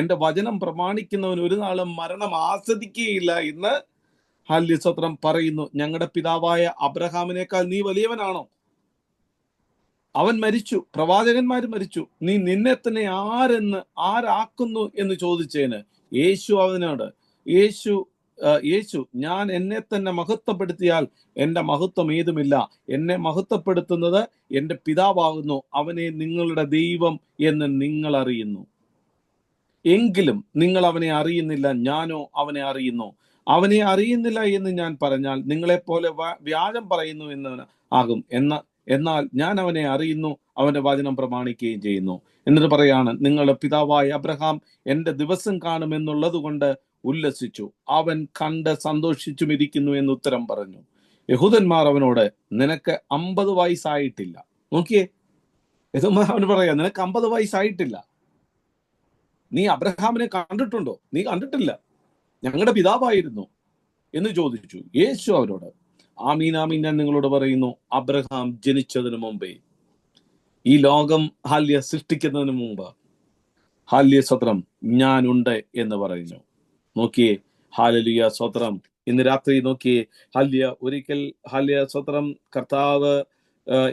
എന്റെ വചനം പ്രമാണിക്കുന്നവൻ ഒരു നാളും മരണം ആസ്വദിക്കുകയില്ല എന്ന് സ്വത്രം പറയുന്നു. ഞങ്ങളുടെ പിതാവായ അബ്രഹാമിനേക്കാൾ നീ വലിയവനാണോ? അവൻ മരിച്ചു, പ്രവാചകന്മാർ മരിച്ചു, നീ നിന്നെ തന്നെ ആരാക്കുന്നു എന്ന് ചോദിച്ചേന് യേശു അവനോട് യേശു ഞാൻ എന്നെ തന്നെ മഹത്വപ്പെടുത്തിയാൽ എന്റെ മഹത്വം ഏതുമില്ല. എന്നെ മഹത്വപ്പെടുത്തുന്നത് എന്റെ പിതാവാകുന്നു. അവനെ നിങ്ങളുടെ ദൈവം എന്ന് നിങ്ങൾ അറിയുന്നു, എങ്കിലും നിങ്ങൾ അവനെ അറിയുന്നില്ല. ഞാനോ അവനെ അറിയുന്നു. അവനെ അറിയുന്നില്ല എന്ന് ഞാൻ പറഞ്ഞാൽ നിങ്ങളെപ്പോലെ വ്യാജം പറയുന്നു എന്ന് ആകും. എന്നാൽ ഞാൻ അവനെ അറിയുന്നു, അവന്റെ വചനം പ്രമാണിക്കുകയും ചെയ്യുന്നു. എന്നിട്ട് പറയാണ്, നിങ്ങളുടെ പിതാവായ അബ്രഹാം എന്റെ ദിവസം കാണുമെന്നുള്ളത് കൊണ്ട് ഉല്ലസിച്ചു, അവൻ കണ്ട് സന്തോഷിച്ചും ഇരിക്കുന്നു എന്ന് ഉത്തരം പറഞ്ഞു. യഹൂദന്മാർ അവനോട് നിനക്ക് 50 വയസ്സായിട്ടില്ല. നോക്കിയേ, യഹൂദന്മാർ അവന് പറയാ, നിനക്ക് 50 വയസ്സായിട്ടില്ല, നീ അബ്രഹാമിനെ കണ്ടിട്ടുണ്ടോ? നീ കണ്ടിട്ടില്ല, ഞങ്ങളുടെ പിതാവായിരുന്നു എന്ന് ചോദിച്ചു. യേശു അവരോട് ആമീൻ ആമീൻ ഞാൻ നിങ്ങളോട് പറയുന്നു, അബ്രഹാം ജനിച്ചതിന് മുമ്പേ, ഈ ലോകം സൃഷ്ടിക്കുന്നതിന് മുമ്പ് സ്വത്രം ഞാനുണ്ട് എന്ന് പറയുന്നു. നോക്കിയേ, ഹാലലിയ സ്വത്രം. ഇന്ന് രാത്രി നോക്കിയേ, ഒരിക്കൽ സ്വത്രം കർത്താവ്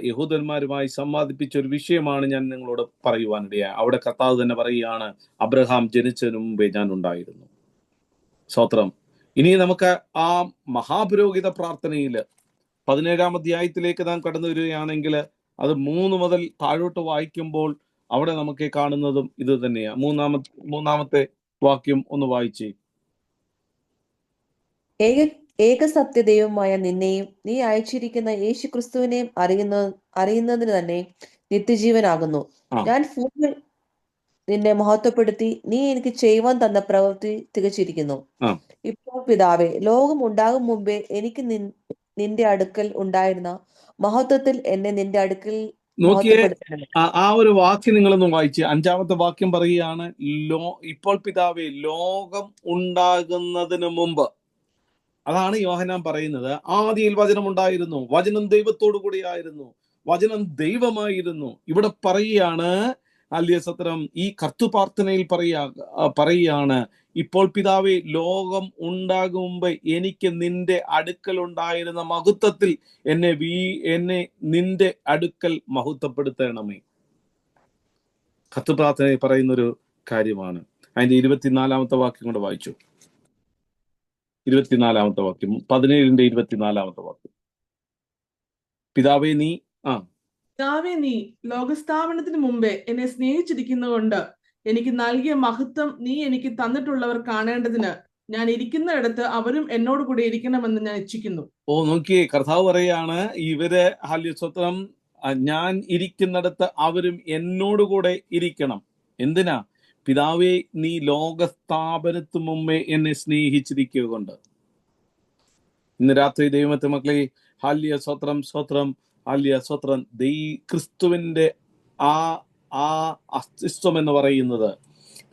യഹൂദന്മാരുമായി സംവാദിപ്പിച്ച ഒരു വിഷയമാണ് ഞാൻ നിങ്ങളോട് പറയുവാനിടയായി. അവിടെ കർത്താവ് തന്നെ പറയുകയാണ്, അബ്രഹാം ജനിച്ചതിന് മുമ്പേ ഞാൻ ഉണ്ടായിരുന്നു. സ്വത്രം. ഇനി നമുക്ക് ആ മഹാപുരോഹിത പ്രാർത്ഥനയില് 17-ാം അധ്യായത്തിലേക്ക് നാം കടന്നു വരികയാണെങ്കിൽ അത് 3 മുതൽ താഴോട്ട് വായിക്കുമ്പോൾ അവിടെ നമുക്ക് കാണുന്നതും ഇത് തന്നെയാണ്. മൂന്നാമത്തെ വാക്യം ഒന്ന് വായിച്ചേ. ഏകസത്യദൈവമായ നിന്നെയും നീ അയച്ചിരിക്കുന്ന യേശു ക്രിസ്തുവിനെയും അറിയുന്നതിന് തന്നെ നിത്യജീവനാകുന്നു. നിന്നെ മഹത്വപ്പെടുത്തി നീ എനിക്ക് ചെയ്യുവാൻ തന്ന പ്രവൃത്തി തികച്ചിരിക്കുന്നു. ആ ഇപ്പോൾ പിതാവേ, ലോകം ഉണ്ടാകും മുമ്പേ എനിക്ക് നിന്റെ അടുക്കൽ ഉണ്ടായിരുന്ന മഹത്വത്തിൽ എന്നെ നിന്റെ അടുക്കൽ നോക്കിയേ, മഹത്വപ്പെടുത്തണമേ. ആ ഒരു വാക്യം നിങ്ങളൊന്ന് വായിച്ച്. 5-ാമത്തെ വാക്യം പറയുകയാണ്, ഇപ്പോൾ പിതാവേ, ലോകം ഉണ്ടാകുന്നതിന് മുമ്പ്. അതാണ് യോഹന്നാൻ പറയുന്നത്. ആദിയിൽ വചനം ഉണ്ടായിരുന്നു, വചനം ദൈവത്തോടു കൂടിയായിരുന്നു, വചനം ദൈവമായിരുന്നു. ഇവിടെ പറയുകയാണ് അല്യസത്രം, ഈ കർത്തുപാർത്ഥനയിൽ പറയുകയാണ്, ഇപ്പോൾ പിതാവേ, ലോകം ഉണ്ടാകും മുമ്പ് എനിക്ക് നിന്റെ അടുക്കൽ ഉണ്ടായിരുന്ന മഹത്വത്തിൽ എന്നെ നിന്റെ അടുക്കൽ മഹത്വപ്പെടുത്തണമേ. കർത്തുപ്രാർത്ഥനയിൽ പറയുന്നൊരു കാര്യമാണ്. അതിന്റെ 24-ാമത്തെ വാക്യം കൊണ്ട് വായിച്ചു. 24-ാമത്തെ വാക്യം, 17-ന്റെ 24-ാമത്തെ വാക്യം. പിതാവേ നീ പിതാവേ, നീ ലോകസ്ഥാപനത്തിന് മുമ്പേ എന്നെ സ്നേഹിച്ചിരിക്കുന്നതുകൊണ്ട് എനിക്ക് നൽകിയ മഹത്വം നീ എനിക്ക് തന്നിട്ടുള്ളവർ കാണേണ്ടതിന് ഞാൻ ഇരിക്കുന്നിടത്ത് അവരും എന്നോട് കൂടെ ഇരിക്കണമെന്ന് ഞാൻ ഇച്ഛിക്കുന്നു. നോക്കിയേ, കർത്താവ് പറയാണ്, ഇവര് ഹല്യസ്വത്രം, ഞാൻ ഇരിക്കുന്നിടത്ത് അവരും എന്നോടുകൂടെ ഇരിക്കണം. എന്തിനാ? പിതാവേ, നീ ലോകസ്ഥാപനത്തിന് മുമ്പേ എന്നെ സ്നേഹിച്ചിരിക്കുക കൊണ്ട്. ഇന്ന് രാത്രി ദൈവത്തെ മക്കളെ, ഹാല്യസ്വത്രം സ്വത്രം, ഹാല്യസ്വത്രം, ക്രിസ്തുവിന്റെ ആ അസ്തിത്വം എന്ന് പറയുന്നത്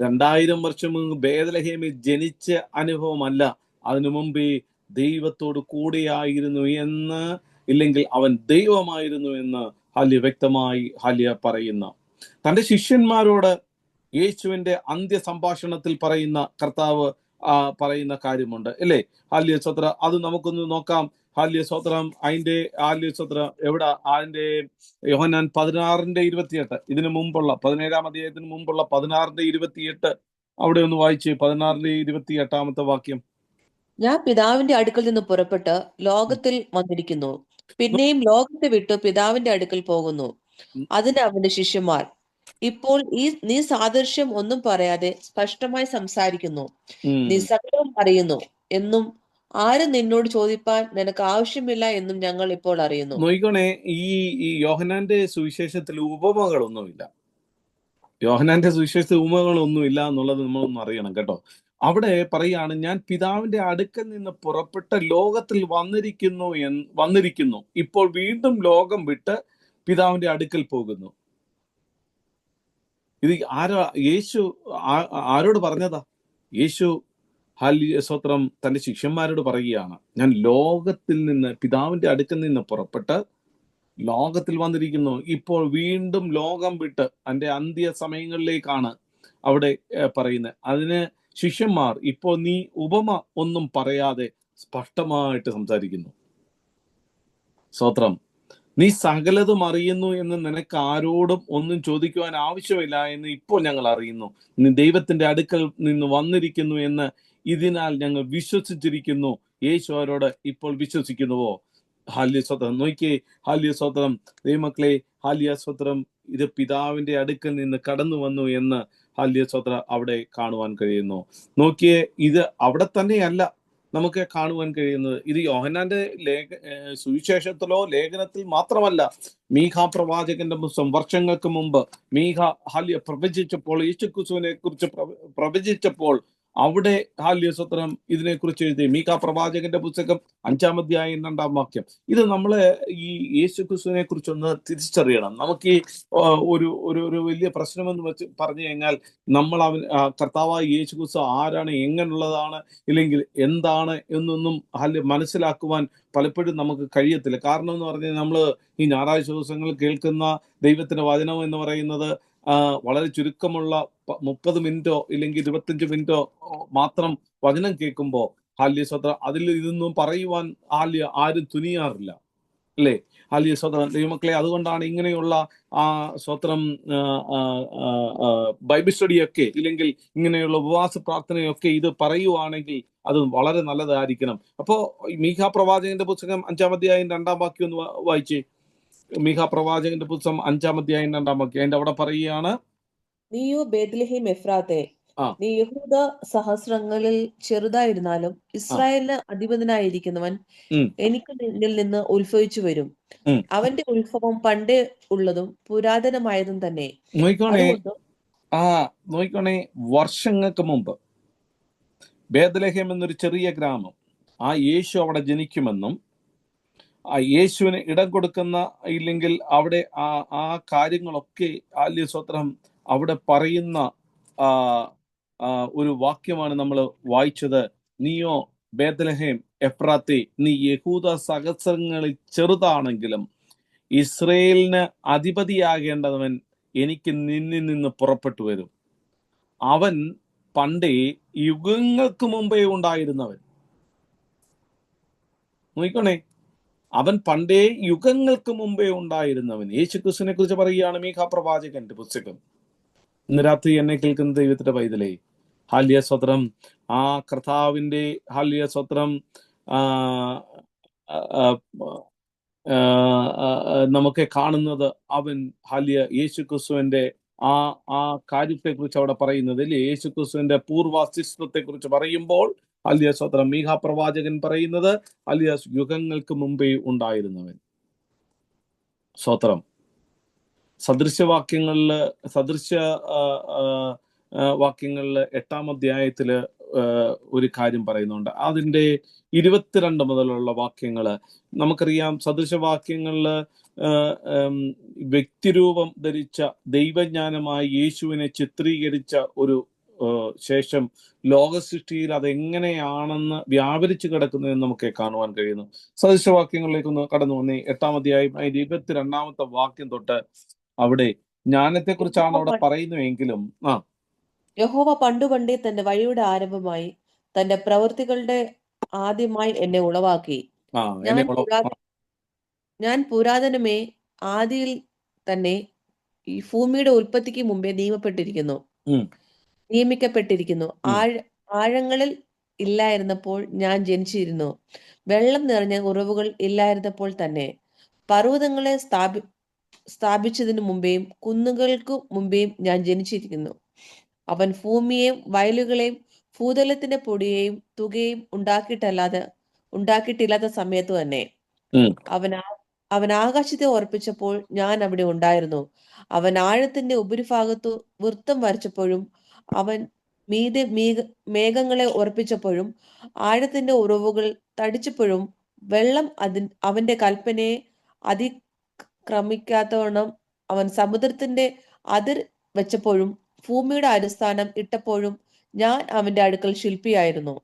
2000 വർഷം മുമ്പ് ബേത്ലഹേമിൽ ജനിച്ച അനുഭവമല്ല. അതിനു മുമ്പേ ദൈവത്തോട് കൂടെയായിരുന്നു എന്ന്, ഇല്ലെങ്കിൽ അവൻ ദൈവമായിരുന്നു എന്ന് ഹാല്യ വ്യക്തമായി പറയുന്ന, തന്റെ ശിഷ്യന്മാരോട് യേശുവിന്റെ അന്ത്യ സംഭാഷണത്തിൽ പറയുന്ന കർത്താവ് പറയുന്ന കാര്യമുണ്ട്, അല്ലേ? ഹാല്യസ്വത്ര, അത് നമുക്കൊന്ന് നോക്കാം. ഹാല്യസ്വത്രം, അതിന്റെ ഹാല്യസ്വത്രം എവിടെ? അതിന്റെ യോഹന്നാൻ 16:28, ഇതിനു മുമ്പുള്ള 17-ാം അധ്യായത്തിന് മുമ്പുള്ള 16:28 അവിടെ ഒന്ന് വായിച്ച്. 16:28 വാക്യം. ഞാൻ പിതാവിന്റെ അടുക്കൽ നിന്ന് പുറപ്പെട്ട് ലോകത്തിൽ വന്നിരിക്കുന്നു, പിന്നെയും ലോകത്തെ വിട്ടു പിതാവിന്റെ അടുക്കൽ പോകുന്നു. അതിന് അവന്റെ ശിഷ്യന്മാർ, ഇപ്പോൾ നീ സാദൃശ്യം ഒന്നും പറയാതെ സ്പഷ്ടമായി സംസാരിക്കുന്നു, നീ സകലവും അറിയുന്നു എന്നും ആരും നിന്നോട് ചോദിപ്പാൻ നിനക്ക് ആവശ്യമില്ല എന്നും ഞങ്ങൾ ഇപ്പോൾ അറിയുന്നു. നോക്കണേ, ഈ യോഹന്നാന്റെ സുവിശേഷത്തിൽ ഉപമകളൊന്നുമില്ല. യോഹന്നാന്റെ സുവിശേഷത്തിൽ ഉപമകളൊന്നുമില്ല എന്നുള്ളത് നമ്മളൊന്നും അറിയണം കേട്ടോ. അവിടെ പറയാണ്, ഞാൻ പിതാവിന്റെ അടുക്കൽ നിന്ന് പുറപ്പെട്ട് ലോകത്തിൽ വന്നിരിക്കുന്നു, ഇപ്പോൾ വീണ്ടും ലോകം വിട്ട് പിതാവിന്റെ അടുക്കൽ പോകുന്നു. ഇത് യേശു ആരോട് പറഞ്ഞതാ? യേശു ഹാല്യസ്തോത്രം തന്റെ ശിഷ്യന്മാരോട് പറയുകയാണ്, ഞാൻ ലോകത്തിൽ നിന്ന്, പിതാവിന്റെ അടുക്കൽ നിന്ന് പുറപ്പെട്ട് ലോകത്തിൽ വന്നിരിക്കുന്നു, ഇപ്പോൾ വീണ്ടും ലോകം വിട്ട് അതിന്റെ അന്ത്യ സമയങ്ങളിലേക്കാണ് അവിടെ പറയുന്നത്. അതിന് ശിഷ്യന്മാർ, ഇപ്പോൾ നീ ഉപമ ഒന്നും പറയാതെ സ്പഷ്ടമായിട്ട് സംസാരിക്കുന്നു. സ്തോത്രം. നീ സകലതും അറിയുന്നു എന്ന് നിനക്ക് ആരോടും ഒന്നും ചോദിക്കുവാൻ ആവശ്യമില്ല എന്ന് ഇപ്പോൾ ഞങ്ങൾ അറിയുന്നു. നീ ദൈവത്തിന്റെ അടുക്കൽ നിന്ന് വന്നിരിക്കുന്നു എന്ന് ഇതിനാൽ ഞങ്ങൾ വിശ്വസിച്ചിരിക്കുന്നു. യേശു അവരോട്, ഇപ്പോൾ വിശ്വസിക്കുന്നുവോ? ഹാല്യസ്തോത്രം. നോക്കിയേ, ഹാല്യസ്തോത്രം ദൈവമക്കളെ, ഹാല്യസ്തോത്രം, ഇത് പിതാവിന്റെ അടുക്കൽ നിന്ന് കടന്നു വന്നു എന്ന് ഹാല്യസ്തോത്രം അവിടെ കാണുവാൻ കഴിയുന്നു. നോക്കിയേ, ഇത് അവിടെ തന്നെയല്ല നമുക്ക് കാണുവാൻ കഴിയുന്നത്. ഇത് യോഹന്നാന്റെ സുവിശേഷത്തിലോ ലേഖനത്തിൽ മാത്രമല്ല, മീഖാ പ്രവാചകന്റെ പുസ്തകം വർഷങ്ങൾക്ക് മുമ്പ് പ്രവചിച്ചപ്പോൾ, യേശുക്രിസ്തുവിനെ കുറിച്ച് പ്രവചിച്ചപ്പോൾ അവിടെ ഹാല്യസ്തോത്രം ഇതിനെക്കുറിച്ച് എഴുതി. മീഖാ പ്രവാചകന്റെ പുസ്തകം 5-ാം അധ്യായം 2-ാം വാക്യം. ഇത് നമ്മള് ഈ യേശുക്രിസ്തുവിനെ കുറിച്ചൊന്ന് തിരിച്ചറിയണം. നമുക്ക് ഈ ഒരു വലിയ പ്രശ്നമെന്ന് വെച്ച് പറഞ്ഞു കഴിഞ്ഞാൽ, നമ്മൾ കർത്താവായ യേശുക്രിസ്തു ആരാണ്, എങ്ങനെയുള്ളതാണ്, ഇല്ലെങ്കിൽ എന്താണ് എന്നൊന്നും മനസ്സിലാക്കുവാൻ പലപ്പോഴും നമുക്ക് കഴിയത്തില്ല. കാരണം എന്ന് പറഞ്ഞാൽ, നമ്മൾ ഈ ഞായറാഴ്ച ദിവസങ്ങളിൽ കേൾക്കുന്ന ദൈവത്തിന്റെ വചനം എന്ന് പറയുന്നത് വളരെ ചുരുക്കമുള്ള 30 മിനിറ്റോ ഇല്ലെങ്കിൽ 25 മിനിറ്റോ മാത്രം വചനം കേൾക്കുമ്പോൾ ഹാല്യസ്തോത്രം അതിൽ ഇതൊന്നും പറയുവാൻ ആരും തുനിയാറില്ല, അല്ലേ? ഹാല്യസ്തോത്രം ദൈവമക്കളെ, അതുകൊണ്ടാണ് ഇങ്ങനെയുള്ള സ്തോത്രം ബൈബിൾ സ്റ്റഡിയൊക്കെ ഇല്ലെങ്കിൽ ഇങ്ങനെയുള്ള ഉപവാസ പ്രാർത്ഥനയൊക്കെ ഇത് പറയുവാണെങ്കിൽ അത് വളരെ നല്ലതായിരിക്കണം. അപ്പോ മീഖാ പ്രവാചകന്റെ പുസ്തകം 5-ാം അധ്യായം 2-ാം വാക്യം ഒന്ന് വായിച്ചേ. മീഖാ പ്രവാചകന്റെ പുസ്തകം 5-ാം അധ്യായം 2-ാം വാക്യം. അതിന്റെ അവിടെ പറയുകയാണ്, നീയോ ബേത്ലഹേം എഫ്രാത്തെ, നീ യഹൂദ സഹസ്രങ്ങളിൽ ചെറുതായിരുന്നാലും ഇസ്രായേലിന് അധിപതിനായിരിക്കുന്നവൻ എനിക്ക് നിന്നിൽ നിന്ന് ഉത്ഭവിച്ചു വരും. അവന്റെ ഉത്ഭവം പണ്ടേ ഉള്ളതും പുരാതനമായതും തന്നെ. നോക്കിക്കോണേ, വർഷങ്ങൾക്ക് മുമ്പ് ബേത്ലഹേം എന്നൊരു ചെറിയ ഗ്രാമം, ആ യേശു അവിടെ ജനിക്കുമെന്നും ആ യേശുവിന് ഇടം കൊടുക്കുന്ന ഇല്ലെങ്കിൽ അവിടെ ആ കാര്യങ്ങളൊക്കെ ആല്യ സ്വത്രം അവിടെ പറയുന്ന ആ, ഒരു വാക്യമാണ് നമ്മൾ വായിച്ചത്. നീയോ ബേത്ലഹേം എഫ്രാത്തെ, നീ യഹൂദ സഹസ്രങ്ങളിൽ ചെറുതാണെങ്കിലും ഇസ്രയേലിന് അധിപതിയാകേണ്ടവൻ എനിക്ക് നിന്നിൽ നിന്ന് പുറപ്പെട്ടു വരും. അവൻ പണ്ടേ യുഗങ്ങൾക്ക് മുമ്പേ ഉണ്ടായിരുന്നവൻ. നോക്കണേ, അവൻ പണ്ടേ യുഗങ്ങൾക്ക് മുമ്പേ ഉണ്ടായിരുന്നവൻ. യേശു ക്രിസ്തുവിനെ കുറിച്ച് പറയുകയാണ് മീഖാ പ്രവാചകന്റെ പുസ്തകം. ഇന്ന് രാത്രി എന്നെ കേൾക്കുന്ന ദൈവത്തിന്റെ പൈതലേ, ഹാല്യ സ്വത്രം, ആ കർത്താവിന്റെ ഹാല്യ സ്വത്രം നമുക്ക് കാണുന്നത് അവൻ ഹാല്യ യേശു ക്രിസ്തുവിന്റെ ആ കാര്യത്തെ കുറിച്ച് അവിടെ പറയുന്നത് അല്ലേ. യേശു ക്രിസ്തുവിന്റെ പൂർവാസ്തിത്വത്തെ കുറിച്ച് പറയുമ്പോൾ ഹാല്യ സ്വത്രം മീഖാ പ്രവാചകൻ പറയുന്നത് ഹാല്യ യുഗങ്ങൾക്ക് മുമ്പേ ഉണ്ടായിരുന്നവൻ. സ്വത്രം സദൃശവാക്യങ്ങളില് വാക്യങ്ങളില് 8-ാം അധ്യായത്തില് ഒരു കാര്യം പറയുന്നുണ്ട്. അതിന്റെ 22 മുതലുള്ള വാക്യങ്ങള് നമുക്കറിയാം. സദൃശവാക്യങ്ങളില് വ്യക്തിരൂപം ധരിച്ച ദൈവജ്ഞാനമായി യേശുവിനെ ചിത്രീകരിച്ച ഒരു ശേഷം ലോകസൃഷ്ടിയിൽ അതെങ്ങനെയാണെന്ന് വ്യാപരിച്ചു കിടക്കുന്നതെന്ന് നമുക്ക് കാണുവാൻ കഴിയുന്നു. സദൃശവാക്യങ്ങളിലേക്കൊന്ന് കടന്നു വന്നേ. 8-ാം അധ്യായം 22-ാമത്തെ വാക്യം തൊട്ട് അവിടെ ജ്ഞാനത്തെ കുറിച്ചാണ് അവിടെ പറയുന്നതെങ്കിലും യഹോവ പണ്ടുപണ്ടേ തന്റെ വഴിയുടെ ആരംഭമായി തന്റെ പ്രവൃത്തികളുടെ ആദ്യമായി എന്നെ ഉളവാക്കി. ഞാൻ പുരാതനമേ ആദിയിൽ തന്നെ ഈ ഭൂമിയുടെ ഉൽപ്പത്തിക്ക് മുമ്പേ നിയമിക്കപ്പെട്ടിരിക്കുന്നു. ആഴങ്ങളിൽ ഇല്ലായിരുന്നപ്പോൾ ഞാൻ ജനിച്ചിരുന്നു. വെള്ളം നിറഞ്ഞ ഉറവുകൾ ഇല്ലായിരുന്നപ്പോൾ തന്നെ പർവ്വതങ്ങളെ സ്ഥാപിച്ചതിനു മുമ്പേയും കുന്നുകൾക്കു മുമ്പേയും ഞാൻ ജനിച്ചിരിക്കുന്നു. അവൻ ഭൂമിയെയും വയലുകളെയും ഭൂതലത്തിന്റെ പൊടിയെയും തുകയും ഉണ്ടാക്കിയിട്ടില്ലാത്ത സമയത്ത് തന്നെ അവൻ ആകാശത്തെ ഉറപ്പിച്ചപ്പോൾ ഞാൻ അവിടെ ഉണ്ടായിരുന്നു. അവൻ ആഴത്തിന്റെ ഉപരിഭാഗത്തു വൃത്തം വരച്ചപ്പോഴും അവൻ മീതെ മേഘങ്ങളെ ഉറപ്പിച്ചപ്പോഴും ആഴത്തിന്റെ ഉറവുകൾ തടിച്ചപ്പോഴും വെള്ളം അവന്റെ കൽപ്പനയെ അതിക്രമിക്കാത്തവണ്ണം അവൻ സമുദ്രത്തിന്റെ അതിർ വെച്ചപ്പോഴും ഭൂമിയുടെ അടിസ്ഥാനം ഇട്ടപ്പോഴും ഞാൻ അവന്റെ അടുക്കൽ ശില്പിയായിരുന്നു.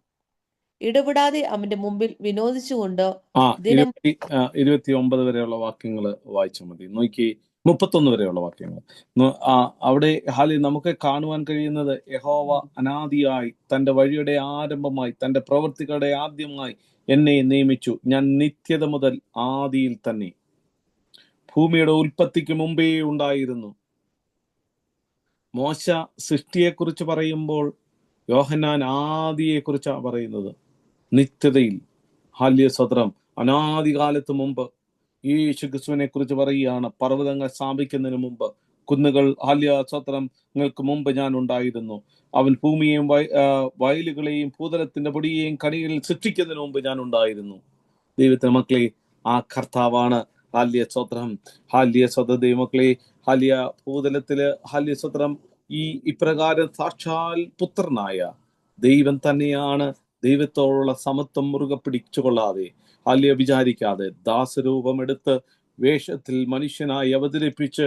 ഇടപെടാതെ അവന്റെ മുമ്പിൽ വിനോദിച്ചുകൊണ്ട് 29 വരെയുള്ള വാക്യങ്ങൾ വായിച്ചാൽ മതി. നോക്കി 31 വരെയുള്ള വാക്യങ്ങൾ അവിടെ നമുക്ക് കാണുവാൻ കഴിയുന്നത് യഹോവ അനാദിയായി തന്റെ വഴിയുടെ ആരംഭമായി തന്റെ പ്രവൃത്തികളുടെ ആദ്യമായി എന്നെ നിയമിച്ചു. ഞാൻ നിത്യത മുതൽ ആദിയിൽ തന്നെ ഭൂമിയുടെ ഉൽപ്പത്തിക്ക് മുമ്പേ ഉണ്ടായിരുന്നു. മോശ സൃഷ്ടിയെക്കുറിച്ച് പറയുമ്പോൾ യോഹന്നാൻ ആദിയെക്കുറിച്ചാണ് പറയുന്നത്. നിത്യതയിൽ സ്വത്രം അനാദികാലത്ത് മുമ്പ് യേശു ക്രിസ്തുവിനെ കുറിച്ച് പറയുകയാണ്. പർവ്വതങ്ങൾ സ്ഥാപിക്കുന്നതിന് മുമ്പ്, കുന്നുകൾ സ്വത്രങ്ങൾക്ക് മുമ്പ് ഞാൻ ഉണ്ടായിരുന്നു. അവൻ ഭൂമിയെയും വയലുകളെയും ഭൂതലത്തിന്റെ പൊടിയെയും കണികളിൽ സൃഷ്ടിക്കുന്നതിന് മുമ്പ് ഞാൻ ഉണ്ടായിരുന്നു. ദൈവത്തിന്റെ മക്കളെ, ആ കർത്താവാണ് സ്വത്രം ദൈവമക്കളെ. ഭൂതലത്തില് സ്വത്രം ഇപ്രകാരം സാക്ഷാൽ പുത്രനായ ദൈവം തന്നെയാണ്. ദൈവത്തോടുള്ള സമത്വം മുറുകെ പിടിച്ചുകൊള്ളാതെ വിചാരിക്കാതെ ദാസരൂപമെടുത്ത് വേഷത്തിൽ മനുഷ്യനായി അവതരിപ്പിച്ച്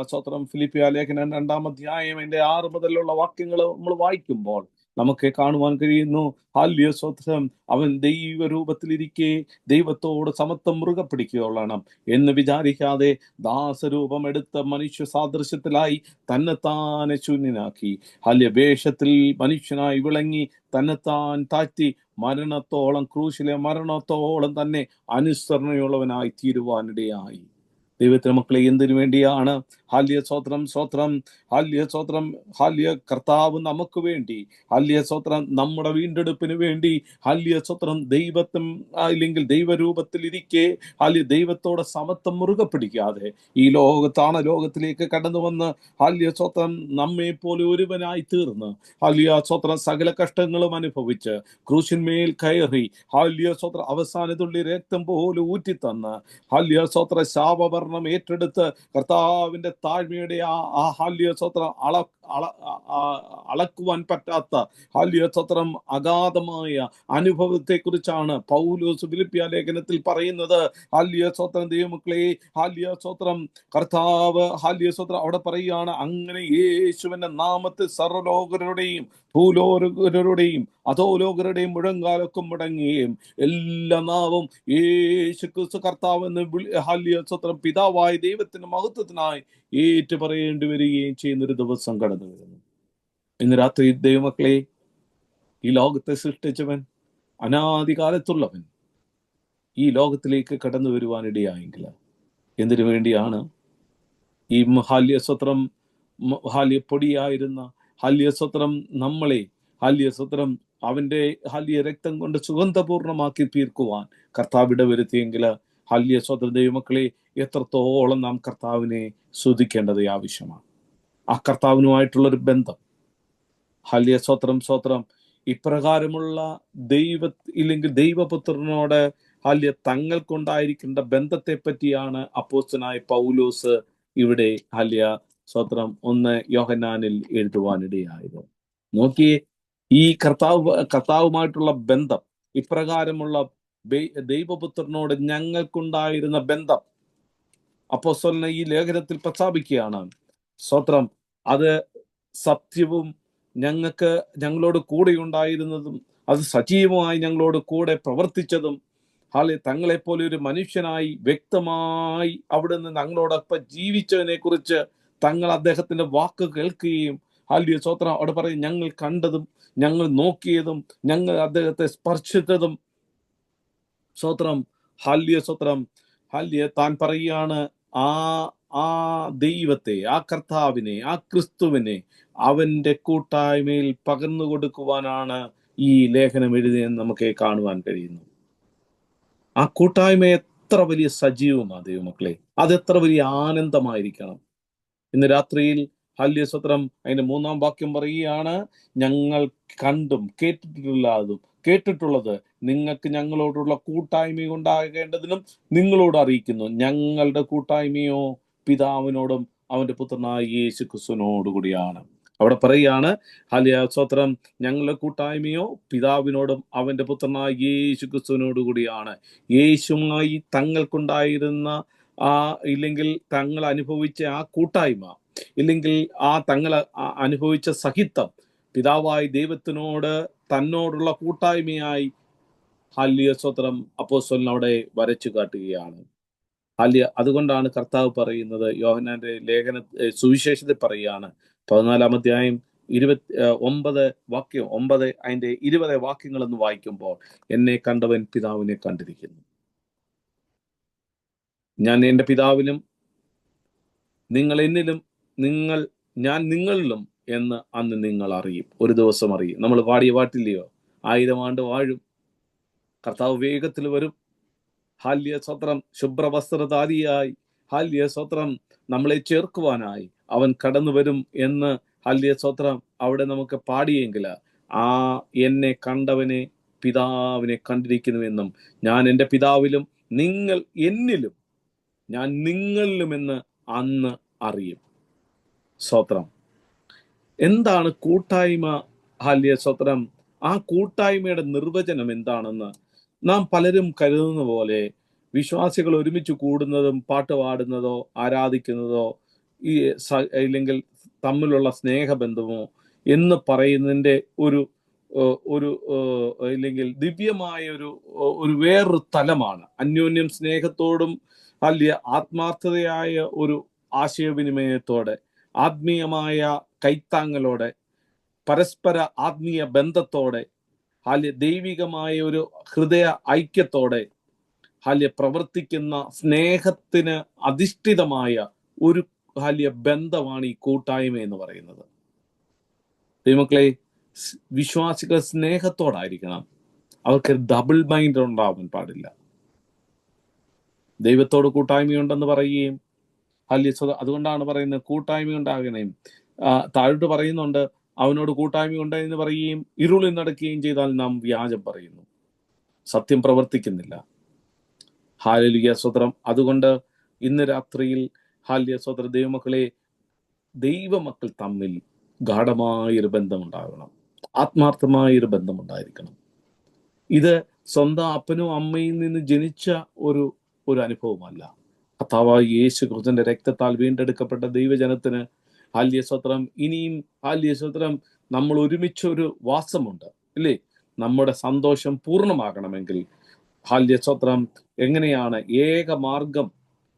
സ്വത്രം ഫിലിപ്പിയ ലേഖനം 2-ാം അധ്യായം 6 മുതലുള്ള വാക്യങ്ങൾ നമ്മൾ വായിക്കുമ്പോൾ നമുക്ക് കാണുവാൻ കഴിയുന്നു. സ്വത്രം അവൻ ദൈവരൂപത്തിലിരിക്കെ ദൈവത്തോട് സമത്വം മുറുകെ പിടിക്കുകയുള്ളണം എന്ന് വിചാരിക്കാതെ ദാസരൂപം എടുത്ത മനുഷ്യ സാദൃശ്യത്തിലായി തന്നെത്താനെ ശൂന്യനാക്കി വേഷത്തിൽ മനുഷ്യനായി വിളങ്ങി തന്നെത്താൻ താഴ്ത്തി മരണത്തോളം, ക്രൂശിലെ മരണത്തോളം തന്നെ അനുസരണയുള്ളവനായി തീരുവാനിടയായി. ദൈവത്തിന്റെ മക്കളെ, എന്തിനു വേണ്ടിയാണ്? സ്വത്രം കർത്താവ് നമുക്ക് വേണ്ടി സ്വത്രം നമ്മുടെ വീണ്ടെടുപ്പിന് വേണ്ടി സ്വത്രം ദൈവത്തും ഇല്ലെങ്കിൽ ദൈവരൂപത്തിൽ ഇരിക്കെ ദൈവത്തോടെ സമത്വം മുറുകെ പിടിക്കാതെ ഈ ലോകത്തിലേക്ക് കടന്നു വന്ന് സ്വത്രം നമ്മെ പോലെ ഒരുവനായി തീർന്ന് സ്വത്രം സകല കഷ്ടങ്ങളും അനുഭവിച്ച് ക്രൂശിന്മേൽ കയറി സ്വത്രം അവസാനത്തുള്ളി രക്തം പോലെ ഊറ്റിത്തന്ന് സ്വത്ര ശാപവർണം ഏറ്റെടുത്ത് കർത്താവിന്റെ താഴ്മയുടെ സ്വത്രം അളക്കുവാൻ പറ്റാത്ത ഹാലിയ സ്വത്രം അഗാധമായ അനുഭവത്തെക്കുറിച്ചാണ് പൗലോസ് ഫിലിപ്പിയ ലേഖനത്തിൽ പറയുന്നത്. ഹാലിയ സ്വത്രം ദൈവമക്കളെ, ഹാലിയ സ്വത്രം കർത്താവ്, ഹാലിയ സ്വത്രം അവിടെ പറയുകയാണ്, അങ്ങനെ യേശുവിന്റെ നാമത്തിൽ സർവ്വലോകരുടെയും ഭൂലോകരുടെയും അധോലോകരുടെയും മുഴങ്കാലൊക്കെ മുടങ്ങുകയും എല്ലാ നാവും യേശു ക്രിസ്തു കർത്താവ് എന്ന് ഹാലിയ സ്വത്രം പിതാവായ ദൈവത്തിന്റെ മഹത്വത്തിനായി ഏറ്റു പറയേണ്ടി വരികയും ചെയ്യുന്നൊരു ദിവസം കടന്നു വരുന്നു. ഇന്ന് രാത്രി ദൈവമക്കളെ, ഈ ലോകത്തെ സൃഷ്ടിച്ചവൻ, അനാദികാലത്തുള്ളവൻ ഈ ലോകത്തിലേക്ക് കടന്നു വരുവാനിടയായെങ്കിൽ എന്തിനു വേണ്ടിയാണ്? ഈ ഹാല്യസ്വത്രം, ഹാല്യപ്പൊടിയായിരുന്ന ഹാല്യസ്വത്രം നമ്മളെ, ഹാല്യസ്വത്രം അവന്റെ ഹാല്യ രക്തം കൊണ്ട് സുഗന്ധപൂർണമാക്കി തീർക്കുവാൻ കർത്താവ് ഇടവരുത്തിയെങ്കിൽ ഹാല്യസ്വത്രം ദൈവമക്കളെ, എത്രത്തോളം നാം കർത്താവിനെ സ്തുതിക്കേണ്ടത് ആവശ്യമാണ്. ആ കർത്താവിനുമായിട്ടുള്ളൊരു ബന്ധം, ഹാല്യസ്വത്രം സ്വത്രം ഇപ്രകാരമുള്ള ഇല്ലെങ്കിൽ ദൈവപുത്രനോട് ഹാല്യ തങ്ങൾക്കുണ്ടായിരിക്കേണ്ട ബന്ധത്തെ പറ്റിയാണ് അപ്പോസ്തലനായ പൗലോസ് ഇവിടെ ഹാല്യ സ്വത്രം 1 യോഹന്നാനിൽ എഴുതുവാനിടയായത്. നോക്കിയേ, ഈ കർത്താവുമായിട്ടുള്ള ബന്ധം, ഇപ്രകാരമുള്ള ദൈവപുത്രനോട് ഞങ്ങൾക്കുണ്ടായിരുന്ന ബന്ധം അപ്പോസ്തലൻ ഈ ലേഖനത്തിൽ പ്രസ്താവിക്കുകയാണ്. സ്വത്രം അത് സത്യവും ഞങ്ങളോട് കൂടെ ഉണ്ടായിരുന്നതും അത് സജീവമായി ഞങ്ങളോട് കൂടെ പ്രവർത്തിച്ചതും തങ്ങളെപ്പോലെ ഒരു മനുഷ്യനായി വ്യക്തമായി അവിടുന്ന് ഞങ്ങളോടൊപ്പം ജീവിച്ചതിനെ കുറിച്ച് തങ്ങൾ അദ്ദേഹത്തിന്റെ വാക്ക് കേൾക്കുകയും ഹാല്യ സ്വത്രം അവിടെ പറയും, ഞങ്ങൾ കണ്ടതും ഞങ്ങൾ നോക്കിയതും ഞങ്ങൾ അദ്ദേഹത്തെ സ്പർശിച്ചതും സ്വത്രം ഹാല്യ സ്വത്രം താൻ പറയുകയാണ്, ആ ദൈവത്തെ, ആ കർത്താവിനെ, ആ ക്രിസ്തുവിനെ അവന്റെ കൂട്ടായ്മയിൽ പകർന്നു കൊടുക്കുവാനാണ് ഈ ലേഖനം എഴുതിയെന്ന് നമുക്ക് കാണുവാൻ കഴിയുന്നു. ആ കൂട്ടായ്മ എത്ര വലിയ സജീവമാണ് ദൈവമക്കളെ, അതെത്ര വലിയ ആനന്ദമായിരിക്കണം. ഇന്ന് രാത്രിയിൽ ഹാല്യസ്വത്രം അതിന്റെ 3-ാം വാക്യം പറയുകയാണ്, ഞങ്ങൾ കണ്ടും കേട്ടിട്ടുള്ളത് നിങ്ങൾക്ക് ഞങ്ങളോടുള്ള കൂട്ടായ്മ ഉണ്ടാകേണ്ടതിനും നിങ്ങളോട് അറിയിക്കുന്നു. ഞങ്ങളുടെ കൂട്ടായ്മയോ പിതാവിനോടും അവന്റെ പുത്രനായ യേശു ക്രിസ്തുവിനോടു കൂടിയാണ്. അവിടെ പറയുകയാണ്, ഹാല്യസ്വത്രം ഞങ്ങളുടെ കൂട്ടായ്മയോ പിതാവിനോടും അവന്റെ പുത്രനായ യേശു ക്രിസ്തുവിനോടു കൂടിയാണ്. യേശുമായി തങ്ങൾക്കുണ്ടായിരുന്ന ഇല്ലെങ്കിൽ തങ്ങൾ അനുഭവിച്ച ആ കൂട്ടായ്മ, ഇല്ലെങ്കിൽ തങ്ങൾ അനുഭവിച്ച സഹിത്വം പിതാവായ ദൈവത്തിനോട് തന്നോടുള്ള കൂട്ടായ്മയായി ഹാല്യസ്വത്രം അപ്പോസ്തലൻ അവിടെ വരച്ചു കാട്ടുകയാണ്. അതുകൊണ്ടാണ് കർത്താവ് പറയുന്നത്, യോഹന്നാന്റെ ലേഖന സുവിശേഷത്തിൽ പറയുകയാണ്, 14-ാം അധ്യായം 29 വാക്യം 9 അതിന്റെ 20 വാക്യങ്ങളെന്ന് വായിക്കുമ്പോൾ, എന്നെ കണ്ടവൻ പിതാവിനെ കണ്ടിരിക്കുന്നു, ഞാൻ എൻ്റെ പിതാവിലും നിങ്ങൾ എന്നിലും ഞാൻ നിങ്ങളിലും എന്ന് അന്ന് നിങ്ങൾ അറിയും. ഒരു ദിവസം അറിയും. നമ്മൾ പാടിയ പാട്ടില്ലയോ, 1000 ആണ്ട് വാഴും, കർത്താവ് വേഗത്തിൽ വരും, ഹാല്യസ്വത്രം ശുഭ്രവസ്ത്രധാരിയായി ഹാല്യസ്വത്രം നമ്മളെ ചേർക്കുവാനായി അവൻ കടന്നു വരും എന്ന് ഹാല്യസ്വത്രം അവിടെ നമുക്ക് പാടിയെങ്കിൽ, എന്നെ കണ്ടവനെ പിതാവിനെ കണ്ടിരിക്കുന്നുവെന്നും ഞാൻ എൻ്റെ പിതാവിലും നിങ്ങൾ എന്നിലും ഞാൻ നിങ്ങളിലുമെന്ന് അന്ന് അറിയും. സ്വത്രം എന്താണ് കൂട്ടായ്മ? ഹാല്യസ്വത്രം ആ കൂട്ടായ്മയുടെ നിർവചനം എന്താണെന്ന് നാം പലരും കരുതുന്ന പോലെ വിശ്വാസികൾ ഒരുമിച്ച് കൂടുന്നതും പാട്ട് പാടുന്നതോ ആരാധിക്കുന്നതോ ഇല്ലെങ്കിൽ തമ്മിലുള്ള സ്നേഹബന്ധമോ എന്ന് പറയുന്നതിൻ്റെ ഒരു ഇല്ലെങ്കിൽ ദിവ്യമായ ഒരു വേറൊരു തലമാണ്. അന്യോന്യം സ്നേഹത്തോടും വലിയ ആത്മാർത്ഥതയായ ഒരു ആശയവിനിമയത്തോടെ, ആത്മീയമായ കൈത്താങ്ങലോടെ, പരസ്പര ആത്മീയ ബന്ധത്തോടെ, ദൈവികമായ ഒരു ഹൃദയ ഐക്യത്തോടെ പ്രവർത്തിക്കുന്ന സ്നേഹത്തിന് അധിഷ്ഠിതമായ ഒരു ബന്ധമാണ് ഈ കൂട്ടായ്മ എന്ന് പറയുന്നത്. ദൈവമക്കളെ, വിശ്വാസികൾ സ്നേഹത്തോടായിരിക്കണം. അവർക്ക് ഡബിൾ മൈൻഡ് ഉണ്ടാവാൻ പാടില്ല. ദൈവത്തോട് കൂട്ടായ്മയുണ്ടെന്ന് പറയുകയും അതുകൊണ്ടാണ് പറയുന്നത് കൂട്ടായ്മ ഉണ്ടാകണേ. താഴോട്ട് പറയുന്നുണ്ട്, അവനോട് കൂട്ടായ്മയുണ്ട് എന്ന് പറയുകയും ഇരുളിൽ നടക്കുകയും ചെയ്താൽ നാം വ്യാജം പറയുന്നു, സത്യം പ്രവർത്തിക്കുന്നില്ല. ഹാലേലൂയ, സ്തോത്രം. അതുകൊണ്ട് ഇന്ന് രാത്രിയിൽ ഹാലേലൂയ, സ്തോത്രം, ദൈവമക്കളെ, ദൈവമക്കൾ തമ്മിൽ ഗാഠമായൊരു ബന്ധമുണ്ടാകണം, ആത്മാർത്ഥമായൊരു ബന്ധമുണ്ടായിരിക്കണം. ഇത് സ്വന്തം അപ്പനും അമ്മയിൽ നിന്ന് ജനിച്ച ഒരു ഒരു അനുഭവമല്ല. കർത്താവായ യേശു ക്രിസ്തുവിന്റെ രക്തത്താൽ വീണ്ടെടുക്കപ്പെട്ട ദൈവജനത്തിന് ഹാല്യസ്തോത്രം, ഇനിയും ഹാല്യസ്തോത്രം നമ്മൾ ഒരുമിച്ചൊരു വാസമുണ്ട്, ഇല്ലേ? നമ്മുടെ സന്തോഷം പൂർണ്ണമാകണമെങ്കിൽ ഹാല്യസ്തോത്രം എങ്ങനെയാണ് ഏക മാർഗം,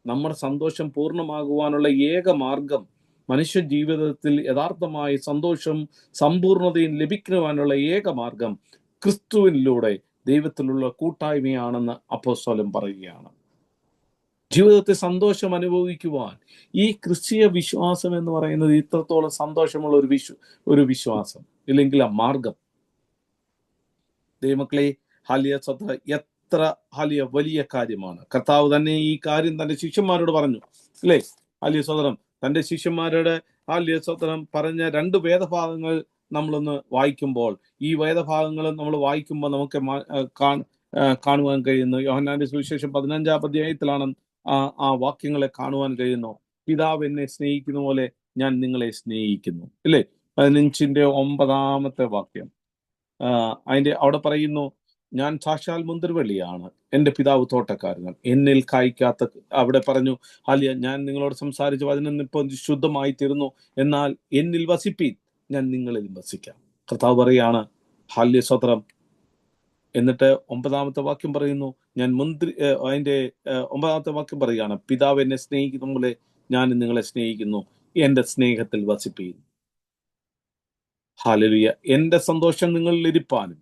നമ്മുടെ സന്തോഷം പൂർണ്ണമാകുവാനുള്ള ഏക മാർഗം, മനുഷ്യ ജീവിതത്തിൽ യഥാർത്ഥമായി സന്തോഷം സമ്പൂർണതയും ലഭിക്കുവാനുള്ള ഏക മാർഗം ക്രിസ്തുവിനിലൂടെ ദൈവത്തിലുള്ള കൂട്ടായ്മയാണെന്ന് അപ്പോസ്തലൻ പറയുകയാണ്. ജീവിതത്തിൽ സന്തോഷം അനുഭവിക്കുവാൻ ഈ ക്രിസ്തീയ വിശ്വാസം എന്ന് പറയുന്നത് ഇത്രത്തോളം സന്തോഷമുള്ള ഒരു വിശ്വാസം, ഇല്ലെങ്കിൽ ആ മാർഗം. ദൈവമക്കളെ, ഹാല്യസ്തോത്രം എത്ര വലിയ കാര്യമാണ്. കർത്താവ് തന്നെ ഈ കാര്യം തന്റെ ശിഷ്യന്മാരോട് പറഞ്ഞു, അല്ലേ? ഹാല്യസ്തോത്രം തന്റെ ശിഷ്യന്മാരോട് ഹാല്യസ്തോത്രം പറഞ്ഞ 2 വേദഭാഗങ്ങൾ നമ്മളൊന്ന് വായിക്കുമ്പോൾ, ഈ വേദഭാഗങ്ങൾ നമ്മൾ വായിക്കുമ്പോൾ നമുക്ക് കാണുവാൻ കഴിയുന്നു. യോഹന്നാന്റെ സുവിശേഷം 15-ാം അധ്യായത്തിലാണ് ആ വാക്യങ്ങളെ കാണുവാൻ കഴിയുന്നു. പിതാവ് എന്നെ സ്നേഹിക്കുന്ന പോലെ ഞാൻ നിങ്ങളെ സ്നേഹിക്കുന്നു, ഇല്ലേ? 15-ാമത്തെ വാക്യം. അതിന്റെ അവിടെ പറയുന്നു, ഞാൻ സാക്ഷാൽ മുന്തിരിവള്ളിയാണ്, എൻ്റെ പിതാവ് തോട്ടക്കാരനാണ്, എന്നിൽ കായ്ക്കാത്ത, അവിടെ പറഞ്ഞു ഹാല്യ, ഞാൻ നിങ്ങളോട് സംസാരിച്ച വചനം ഇപ്പോൾ ശുദ്ധമായി തീർന്നു, എന്നാൽ എന്നിൽ വസിപ്പീൻ, ഞാൻ നിങ്ങളിൽ വസിക്കാം. കർത്താവ് പറയാണ് ഹാല്യസ്തോത്രം. എന്നിട്ട് 9-ാമത്തെ വാക്യം പറയുന്നു, ഞാൻ അതിന്റെ 9-ാമത്തെ വാക്യം പറയുകയാണ്, പിതാവ് എന്നെ സ്നേഹിക്കുന്ന പോലെ ഞാൻ നിങ്ങളെ സ്നേഹിക്കുന്നു, എന്റെ സ്നേഹത്തിൽ വസിപ്പീൻ. ഹല്ലേലൂയ. എന്റെ സന്തോഷം നിങ്ങളിൽ ഇരിപ്പാനും,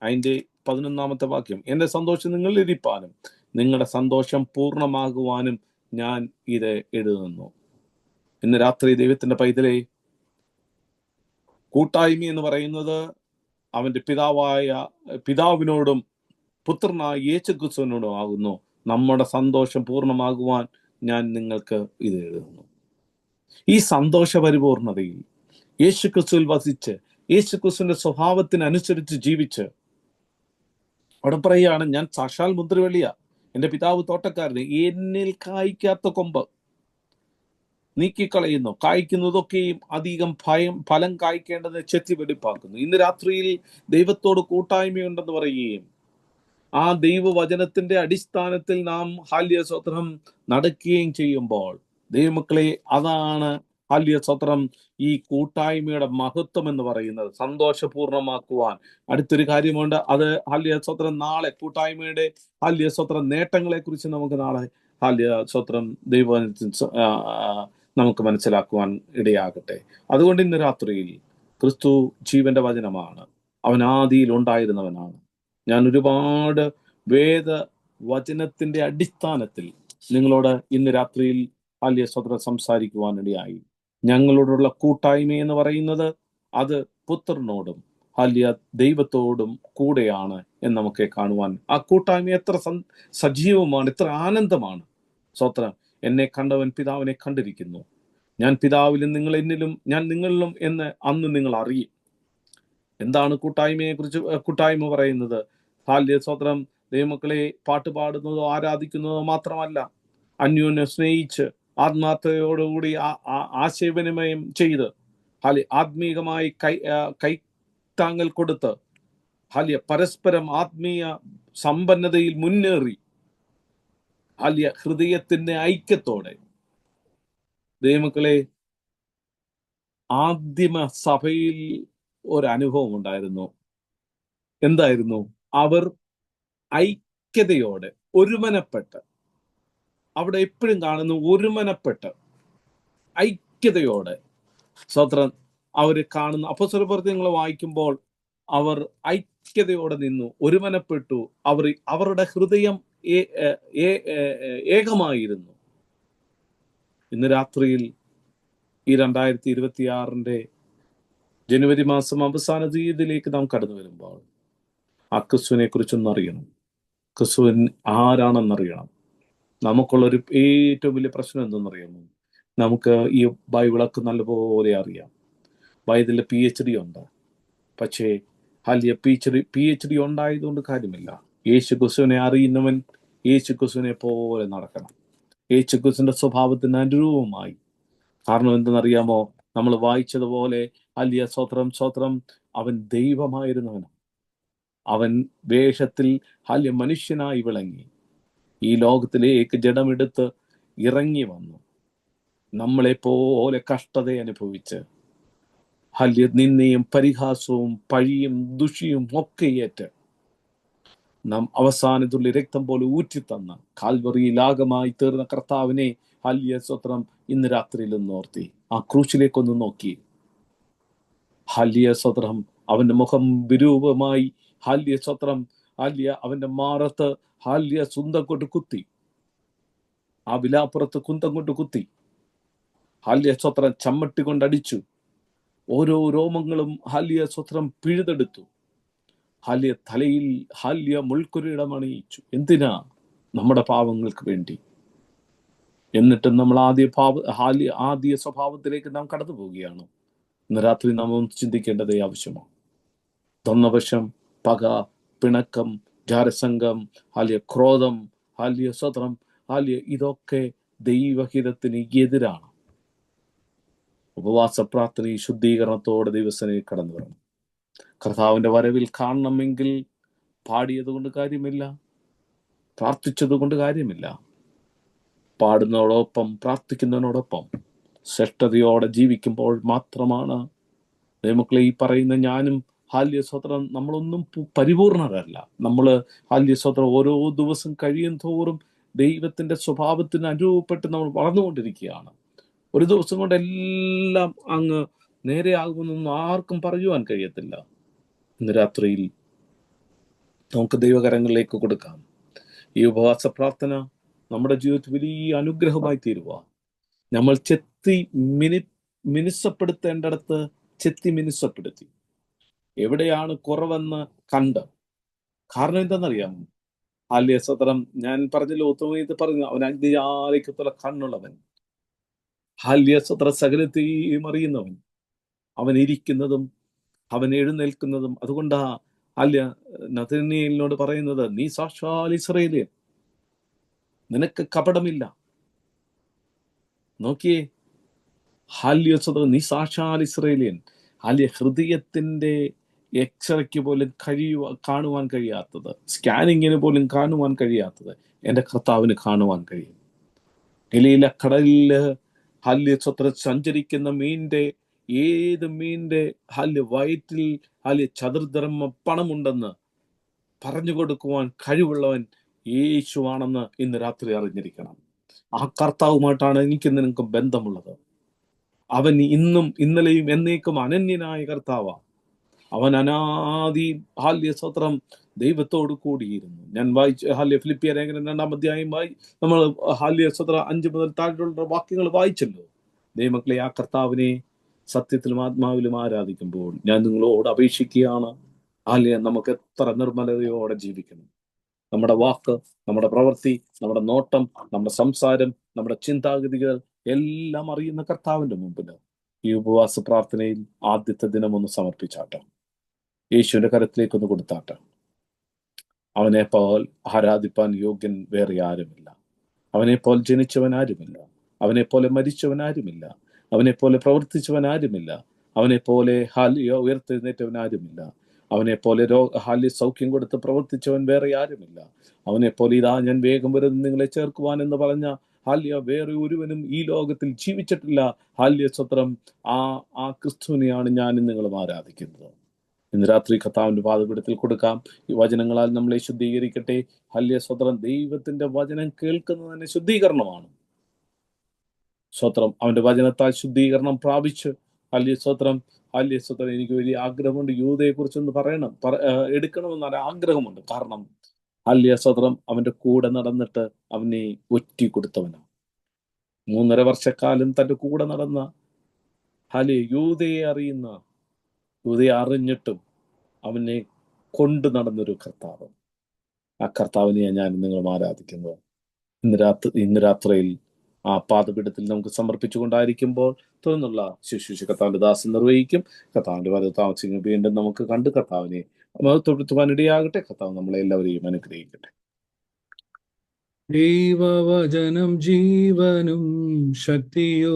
അതിന്റെ 11-ാമത്തെ വാക്യം, എന്റെ സന്തോഷം നിങ്ങളിൽ ഇരിപ്പാനും നിങ്ങളുടെ സന്തോഷം പൂർണ്ണമാകുവാനും ഞാൻ ഇത് എഴുതുന്നു. ഇന്ന് രാത്രി ദൈവത്തിന്റെ പൈതലേ, കൂട്ടായ്മ എന്ന് പറയുന്നത് അവന്റെ പിതാവിനോടും പുത്രനായ യേശുക്രിസ്തുവിനോടും ആകുന്നു. നമ്മുടെ സന്തോഷം പൂർണ്ണമാകുവാൻ ഞാൻ നിങ്ങൾക്ക് ഇത് എഴുതുന്നു. ഈ സന്തോഷ പരിപൂർണതയിൽ യേശുക്രിസ്തുവിൽ വസിച്ച് യേശുക്രിസ്തുവിന്റെ സ്വഭാവത്തിനനുസരിച്ച് ജീവിച്ച്, അവിടെ പറയുകയാണ്, ഞാൻ സാക്ഷാൽ മുന്തിരിവള്ളിയാ, എൻ്റെ പിതാവ് തോട്ടക്കാരന്, എന്നിൽ കായ്ക്കാത്ത കൊമ്പ് നീക്കിക്കളയുന്നു, കായ്ക്കുന്നതൊക്കെയും അധികം ഫലം കായ്ക്കേണ്ടത് ചെത്തി വെടിപ്പാക്കുന്നു. ഇന്ന് രാത്രിയിൽ ദൈവത്തോട് കൂട്ടായ്മയുണ്ടെന്ന് പറയുകയും ആ ദൈവവചനത്തിന്റെ അടിസ്ഥാനത്തിൽ നാം ഹാല്യസ്തോത്രം നടക്കുകയും ചെയ്യുമ്പോൾ, ദൈവമക്കളെ, അതാണ് ഹാല്യസ്തോത്രം ഈ കൂട്ടായ്മയുടെ മഹത്വം എന്ന് പറയുന്നത്. സന്തോഷപൂർണ്ണമാക്കുവാൻ അടുത്തൊരു കാര്യമുണ്ട്. അത് ഹാല്യസ്തോത്രം നാളെ കൂട്ടായ്മയുടെ ഹാല്യസ്തോത്രം നേട്ടങ്ങളെ കുറിച്ച് നമുക്ക് നാളെ ഹാല്യസ്തോത്രം ദൈവവചനത്തിൽ നമുക്ക് മനസ്സിലാക്കുവാൻ ഇടയാകട്ടെ. അതുകൊണ്ട് ഇന്ന് രാത്രിയിൽ ക്രിസ്തു ജീവന്റെ വചനമാണ്, അവൻ ആദിയിൽ ഉണ്ടായിരുന്നവനാണ്. ഞാൻ ഒരുപാട് വേദവചനത്തിന്റെ അടിസ്ഥാനത്തിൽ നിങ്ങളോട് ഇന്ന് രാത്രിയിൽ ഹാല്യസ്തോത്രം സംസാരിക്കുവാനിടയായി. ഞങ്ങളോടുള്ള കൂട്ടായ്മ എന്ന് പറയുന്നത് അത് പുത്രനോടും ദൈവത്തോടും കൂടെയാണ് എന്ന് നമുക്ക് കാണുവാൻ. ആ കൂട്ടായ്മ എത്ര സജീവമാണ്, എത്ര ആനന്ദമാണ്. സ്തോത്രം. എന്നെ കണ്ടവൻ പിതാവിനെ കണ്ടിരിക്കുന്നു, ഞാൻ പിതാവിലും നിങ്ങൾ എന്നിലും ഞാൻ നിങ്ങളിലും എന്ന് അന്ന് നിങ്ങൾ അറിയും. എന്താണ് കൂട്ടായ്മയെ കുറിച്ച് കൂട്ടായ്മ പറയുന്നത്? ഹാല്യസ്തോത്രം ദൈവമക്കളെ, പാട്ട് പാടുന്നതോ ആരാധിക്കുന്നതോ മാത്രമല്ല, അന്യോന്യം സ്നേഹിച്ച് ആത്മാർത്ഥതയോടുകൂടി ആശയവിനിമയം ചെയ്ത് ആത്മീകമായി കൈത്താങ്ങൽ കൊടുത്ത് പരസ്പരം ആത്മീയ സമ്പന്നതയിൽ മുന്നേറി ഹൃദയത്തിന്റെ ഐക്യത്തോടെ. ദൈവമക്കളെ, ആദിമ സഭയിൽ ഒരനുഭവം ഉണ്ടായിരുന്നു. എന്തായിരുന്നു? അവർ ഐക്യതയോടെ ഒരുമനപ്പെട്ട്, അവിടെ എപ്പോഴും കാണുന്നു ഒരുമനപ്പെട്ട് ഐക്യതയോടെ സ്തോത്രം അവർ കാണുന്നു. അപ്പോസ്തലപ്രവൃത്തി നിങ്ങൾ വായിക്കുമ്പോൾ അവർ ഐക്യതയോടെ നിന്നു, ഒരുമനപ്പെട്ടു. അവരുടെ ഹൃദയം ഏകമായിരുന്നു. ഇന്ന് രാത്രിയിൽ ഈ 2026 ജനുവരി മാസം അവസാന തീയതിയിലേക്ക് നാം കടന്നു വരുമ്പോൾ ആ ക്രിസ്തുവിനെ കുറിച്ചൊന്നും അറിയണം. ക്രിസ്തുവിൻ ആരാണെന്നറിയണം. നമുക്കുള്ളൊരു ഏറ്റവും വലിയ പ്രശ്നം എന്തെന്നറിയാമോ? നമുക്ക് ഈ ബൈബിളൊക്കെ നല്ലപോലെ അറിയാം, ബൈബിളിൽ PhD ഉണ്ട്. പക്ഷേ PhD ഉണ്ടായതുകൊണ്ട് കാര്യമില്ല. യേശു ക്രിസ്തുവിനെ അറിയുന്നവൻ യേശു ക്രിസ്തുവിനെ പോലെ നടക്കണം, യേശു ക്രിസ്തുവിന്റെ സ്വഭാവത്തിന് അനുരൂപമായി. കാരണം എന്തെന്നറിയാമോ? നമ്മൾ വായിച്ചതുപോലെ ഹല്ലേലൂയ, സ്തോത്രം സ്തോത്രം, അവൻ ദൈവമായിരുന്നവൻ. അവൻ വേഷത്തിൽ ഹല്ലേലൂയ മനുഷ്യനായി വിളങ്ങി ഈ ലോകത്തിലേക്ക് ജഡമെടുത്ത് ഇറങ്ങി വന്നു. നമ്മളെപ്പോലെ കഷ്ടത അനുഭവിച്ച് ഹല്ലേലൂയ നിന്ദയും പരിഹാസവും പഴിയും ദുഷിയും ഒക്കെ ഏറ്റ് നാം അവസാനത്തുള്ളി രക്തം പോലെ ഊറ്റിത്തന്ന കാൽവറിയിൽ യാഗമായി തീർന്ന കർത്താവിനെ ഹല്ലേലൂയ, സ്തോത്രം, ഇന്ന് രാത്രിയിൽ ഓർത്തി ആ ക്രൂശിലേക്കൊന്ന് നോക്കി. ഹല്ലേലൂയ, സ്തോത്രം, അവന്റെ മുഖം വിരൂപമായി ഹല്ലേലൂയ, സ്തോത്രം, ഹല്ലേലൂയ, അവന്റെ മാറത്ത് ഹല്ലേലൂയ കുന്തം കൊണ്ട് കുത്തി. ആ വിലാപ്പുറത്ത് കുന്തം കൊണ്ട് കുത്തി. ഹല്ലേലൂയ, സ്തോത്രം, ചമ്മട്ടി കൊണ്ടടിച്ചു. ഓരോ രോമങ്ങളും ഹല്ലേലൂയ, സ്തോത്രം, പിഴുതെടുത്തു. ഹല്ലേലൂയ, തലയിൽ ഹല്ലേലൂയ മുൾക്കുരിടം അണിയിച്ചു. എന്തിനാ? നമ്മുടെ പാവങ്ങൾക്ക് വേണ്ടി. എന്നിട്ടും നമ്മൾ ആദ്യ സ്വഭാവത്തിലേക്ക് നാം കടന്നു പോവുകയാണ്. ഇന്ന് രാത്രി നാം ഒന്ന് ചിന്തിക്കേണ്ടതേ ആവശ്യമാണ്. തൊന്നവശം, പക, പിണക്കം, ജാരസംഘം, ഹല്ലേലൂയ, ക്രോധം, ഹല്ലേലൂയ, സ്തോത്രം, ഹല്ലേലൂയ, ഇതൊക്കെ ദൈവഹിതത്തിന് എതിരാണ്. ഉപവാസ പ്രാർത്ഥന ശുദ്ധീകരണത്തോടെ ദിവസനെ കടന്നു വരണം. കർത്താവിന്റെ വരവിൽ കാണണമെങ്കിൽ പാടിയത് കൊണ്ട് കാര്യമില്ല, പ്രാർത്ഥിച്ചത് കൊണ്ട് കാര്യമില്ല. പാടുന്നതോടൊപ്പം പ്രാർത്ഥിക്കുന്നതിനോടൊപ്പം ശ്രേഷ്ഠതയോടെ ജീവിക്കുമ്പോൾ മാത്രമാണ് ദൈവമക്കളെ ഈ പറയുന്ന ഞാനും ഹല്ലേലൂയ, സ്തോത്രം, നമ്മളൊന്നും പരിപൂർണരല്ല. നമ്മൾ ഹല്ലേലൂയ, സ്തോത്രം, ഓരോ ദിവസം കഴിയും തോറും ദൈവത്തിന്റെ സ്വഭാവത്തിന് അനുരൂപപ്പെട്ട് നമ്മൾ വളർന്നുകൊണ്ടിരിക്കുകയാണ്. ഒരു ദിവസം കൊണ്ട് എല്ലാം അങ്ങ് നേരെയാകുമെന്നൊന്നും ആർക്കും പറയുവാൻ കഴിയത്തില്ല. ഇന്ന് രാത്രിയിൽ നമുക്ക് ദൈവകരങ്ങളിലേക്ക് കൊടുക്കാം. ഈ ഉപവാസ പ്രാർത്ഥന നമ്മുടെ ജീവിതത്തിൽ വലിയ അനുഗ്രഹമായി തീരുക. നമ്മൾ ചെത്തി മിനുസപ്പെടുത്തേണ്ടടത്ത് ചെത്തി മിനുസപ്പെടുത്തി. എവിടെയാണ് കുറവെന്ന് കണ്ട്. കാരണം എന്താണെന്നറിയാമോ? ഹല്ലേലൂയ, സ്തോത്രം, ഞാൻ പറഞ്ഞല്ലോ, ഉത്തമഗീതത്തിൽ പറഞ്ഞു, അവൻ അഗ്നിജാലയ്ക്കത്തുള്ള കണ്ണുള്ളവൻ. ഹല്ലേലൂയ, സ്തോത്രം, സകലത്തെയും അറിയുന്നവൻ. അവൻ ഇരിക്കുന്നതും അവൻ എഴുന്നേൽക്കുന്നതും. അതുകൊണ്ടാ ഹല്ലേലൂയ നഥനയേലിനോട് പറയുന്നത്, നീ സാക്ഷാൽ ഇസ്രായേലിയൻ, നിനക്ക് കപടമില്ല. നോക്കിയേ, ഹല്ലേലൂയ, സ്തോത്രം, നീ സാക്ഷാൽ ഇസ്രായേലിയൻ. ഹല്ലേലൂയ, ഹൃദയത്തിന്റെ എക്സ്റേക്ക് പോലും കാണുവാൻ കഴിയാത്തത്, സ്കാനിങ്ങിന് പോലും കാണുവാൻ കഴിയാത്തത് എൻ്റെ കർത്താവിന് കാണുവാൻ കഴിയും. ഗലീല കടലില് ഹല്ലേലൂയ, സ്തോത്രം, സഞ്ചരിക്കുന്ന ഏത് മീനിന്റെ ഹല്ലേലൂയ വയറ്റിൽ ഹല്ലേലൂയ ചതുർധർമ്മ പണമുണ്ടെന്ന് പറഞ്ഞു കൊടുക്കുവാൻ കഴിവുള്ളവൻ യേശുവാണെന്ന് ഇന്ന് രാത്രി അറിഞ്ഞിരിക്കണം. ആ കർത്താവുമായിട്ടാണ് എനിക്ക് നിനക്ക് ബന്ധമുള്ളത്. അവൻ ഇന്നും ഇന്നലെയും എന്നേക്കും അനന്യനായ കർത്താവാ. അവൻ അനാദി ഹല്ലേലൂയ, സ്തോത്രം, ദൈവത്തോട് കൂടിയിരുന്നു. ഞാൻ ഹല്ലേലൂയ ഫിലിപ്പിയ ലേഖനം 2-ാം അധ്യായം നമ്മൾ ഹല്ലേലൂയ, സ്തോത്രം, 5 മുതൽ താഴെയുള്ള വാക്യങ്ങൾ വായിച്ചല്ലോ. ദൈവമക്കളെ, ആ കർത്താവിനെ സത്യത്തിലും ആത്മാവിലും ആരാധിക്കുമ്പോൾ ഞാൻ നിങ്ങളോട് അപേക്ഷിക്കുകയാണ്, ഹല്ലേലൂയ, നമുക്ക് എത്ര നിർമ്മലതയോടെ ജീവിക്കണം. നമ്മുടെ വാക്ക്, നമ്മുടെ പ്രവൃത്തി, നമ്മുടെ നോട്ടം, നമ്മുടെ സംസാരം, നമ്മുടെ ചിന്താഗതികൾ എല്ലാം അറിയുന്ന കർത്താവിന്റെ മുമ്പിൽ ഈ ഉപവാസ പ്രാർത്ഥനയിൽ ആദ്യത്തെ ദിനം ഒന്ന് സമർപ്പിച്ചാട്ടെ. യേശുവിന്റെ കരത്തിലേക്കൊന്ന് കൊടുത്താട്ടെ. അവനെപ്പോൾ ആരാധിപ്പാൻ യോഗ്യൻ വേറെ ആരുമില്ല. അവനെപ്പോൾ ജനിച്ചവൻ ആരുമില്ല. അവനെപ്പോലെ മരിച്ചവൻ ആരുമില്ല. അവനെപ്പോലെ പ്രവർത്തിച്ചവൻ ആരുമില്ല. അവനെപ്പോലെ ഹല്ലേലൂയ ഉയർത്തെഴുന്നേറ്റവൻ ആരുമില്ല. അവനെപ്പോലെ ഹല്ലേലൂയ സൗഖ്യം കൊടുത്ത് പ്രവർത്തിച്ചവൻ വേറെ ആരുമില്ല. അവനെപ്പോലെ ഇതാ ഞാൻ വേഗം വരുന്നു നിങ്ങളെ ചേർക്കുവാൻ എന്ന് പറഞ്ഞ ഹല്ലേലൂയ വേറെ ഒരുവനും ഈ ലോകത്തിൽ ജീവിച്ചിട്ടില്ല. ഹല്ലേലൂയ, സ്തോത്രം, ആ ക്രിസ്തുവിനെയാണ് ഞാനും നിങ്ങളും ആരാധിക്കുന്നത്. ഇന്ന് രാത്രി കർത്താവിന്റെ പാദപീഠത്തിൽ കൊടുക്കാം. ഈ വചനങ്ങളാൽ നമ്മളെ ശുദ്ധീകരിക്കട്ടെ. ഹല്ലേലൂയ, സ്തോത്രം, ദൈവത്തിന്റെ വചനം കേൾക്കുന്നത് തന്നെ ശുദ്ധീകരണമാണ്. സ്തോത്രം, അവന്റെ വചനത്താൽ ശുദ്ധീകരണം പ്രാപിച്ച് ഹല്ലേലൂയ, സ്തോത്രം, ഹല്ലേലൂയ, സ്തോത്രം, എനിക്ക് വലിയ ആഗ്രഹമുണ്ട്. യൂദയെ കുറിച്ചൊന്ന് എടുക്കണമെന്നൊരു ആഗ്രഹമുണ്ട്. കാരണം ഹല്ലേലൂയ, സ്തോത്രം, അവന്റെ കൂടെ നടന്നിട്ട് അവനെ ഒറ്റി കൊടുത്തവനാണ്. 3.5 വർഷക്കാലം തന്റെ കൂടെ നടന്ന ഹല്ലേലൂയ യൂദയെ അറിഞ്ഞിട്ടും അവനെ കൊണ്ടു നടന്നൊരു കർത്താവ്. ആ കർത്താവിനെ ഞാൻ നിങ്ങളും ആരാധിക്കുന്നത്. ഇന്ന് രാത്രിയിൽ ആ പാദപീഠത്തിൽ നമുക്ക് സമർപ്പിച്ചുകൊണ്ടായിരിക്കുമ്പോൾ തുടർന്നുള്ള ശുശ്രൂഷ കർത്താവിന്റെ ദാസൻ നിർവഹിക്കും. കർത്താവിന്റെ വരവ് വീണ്ടും നമുക്ക് കണ്ട് കർത്താവിനെ മഹത്വപ്പെടുത്തുവാൻ ഇടയാകട്ടെ. കർത്താവ് നമ്മളെ എല്ലാവരെയും അനുഗ്രഹിക്കട്ടെ. ദൈവവചനം ജീവനും ശക്തിയും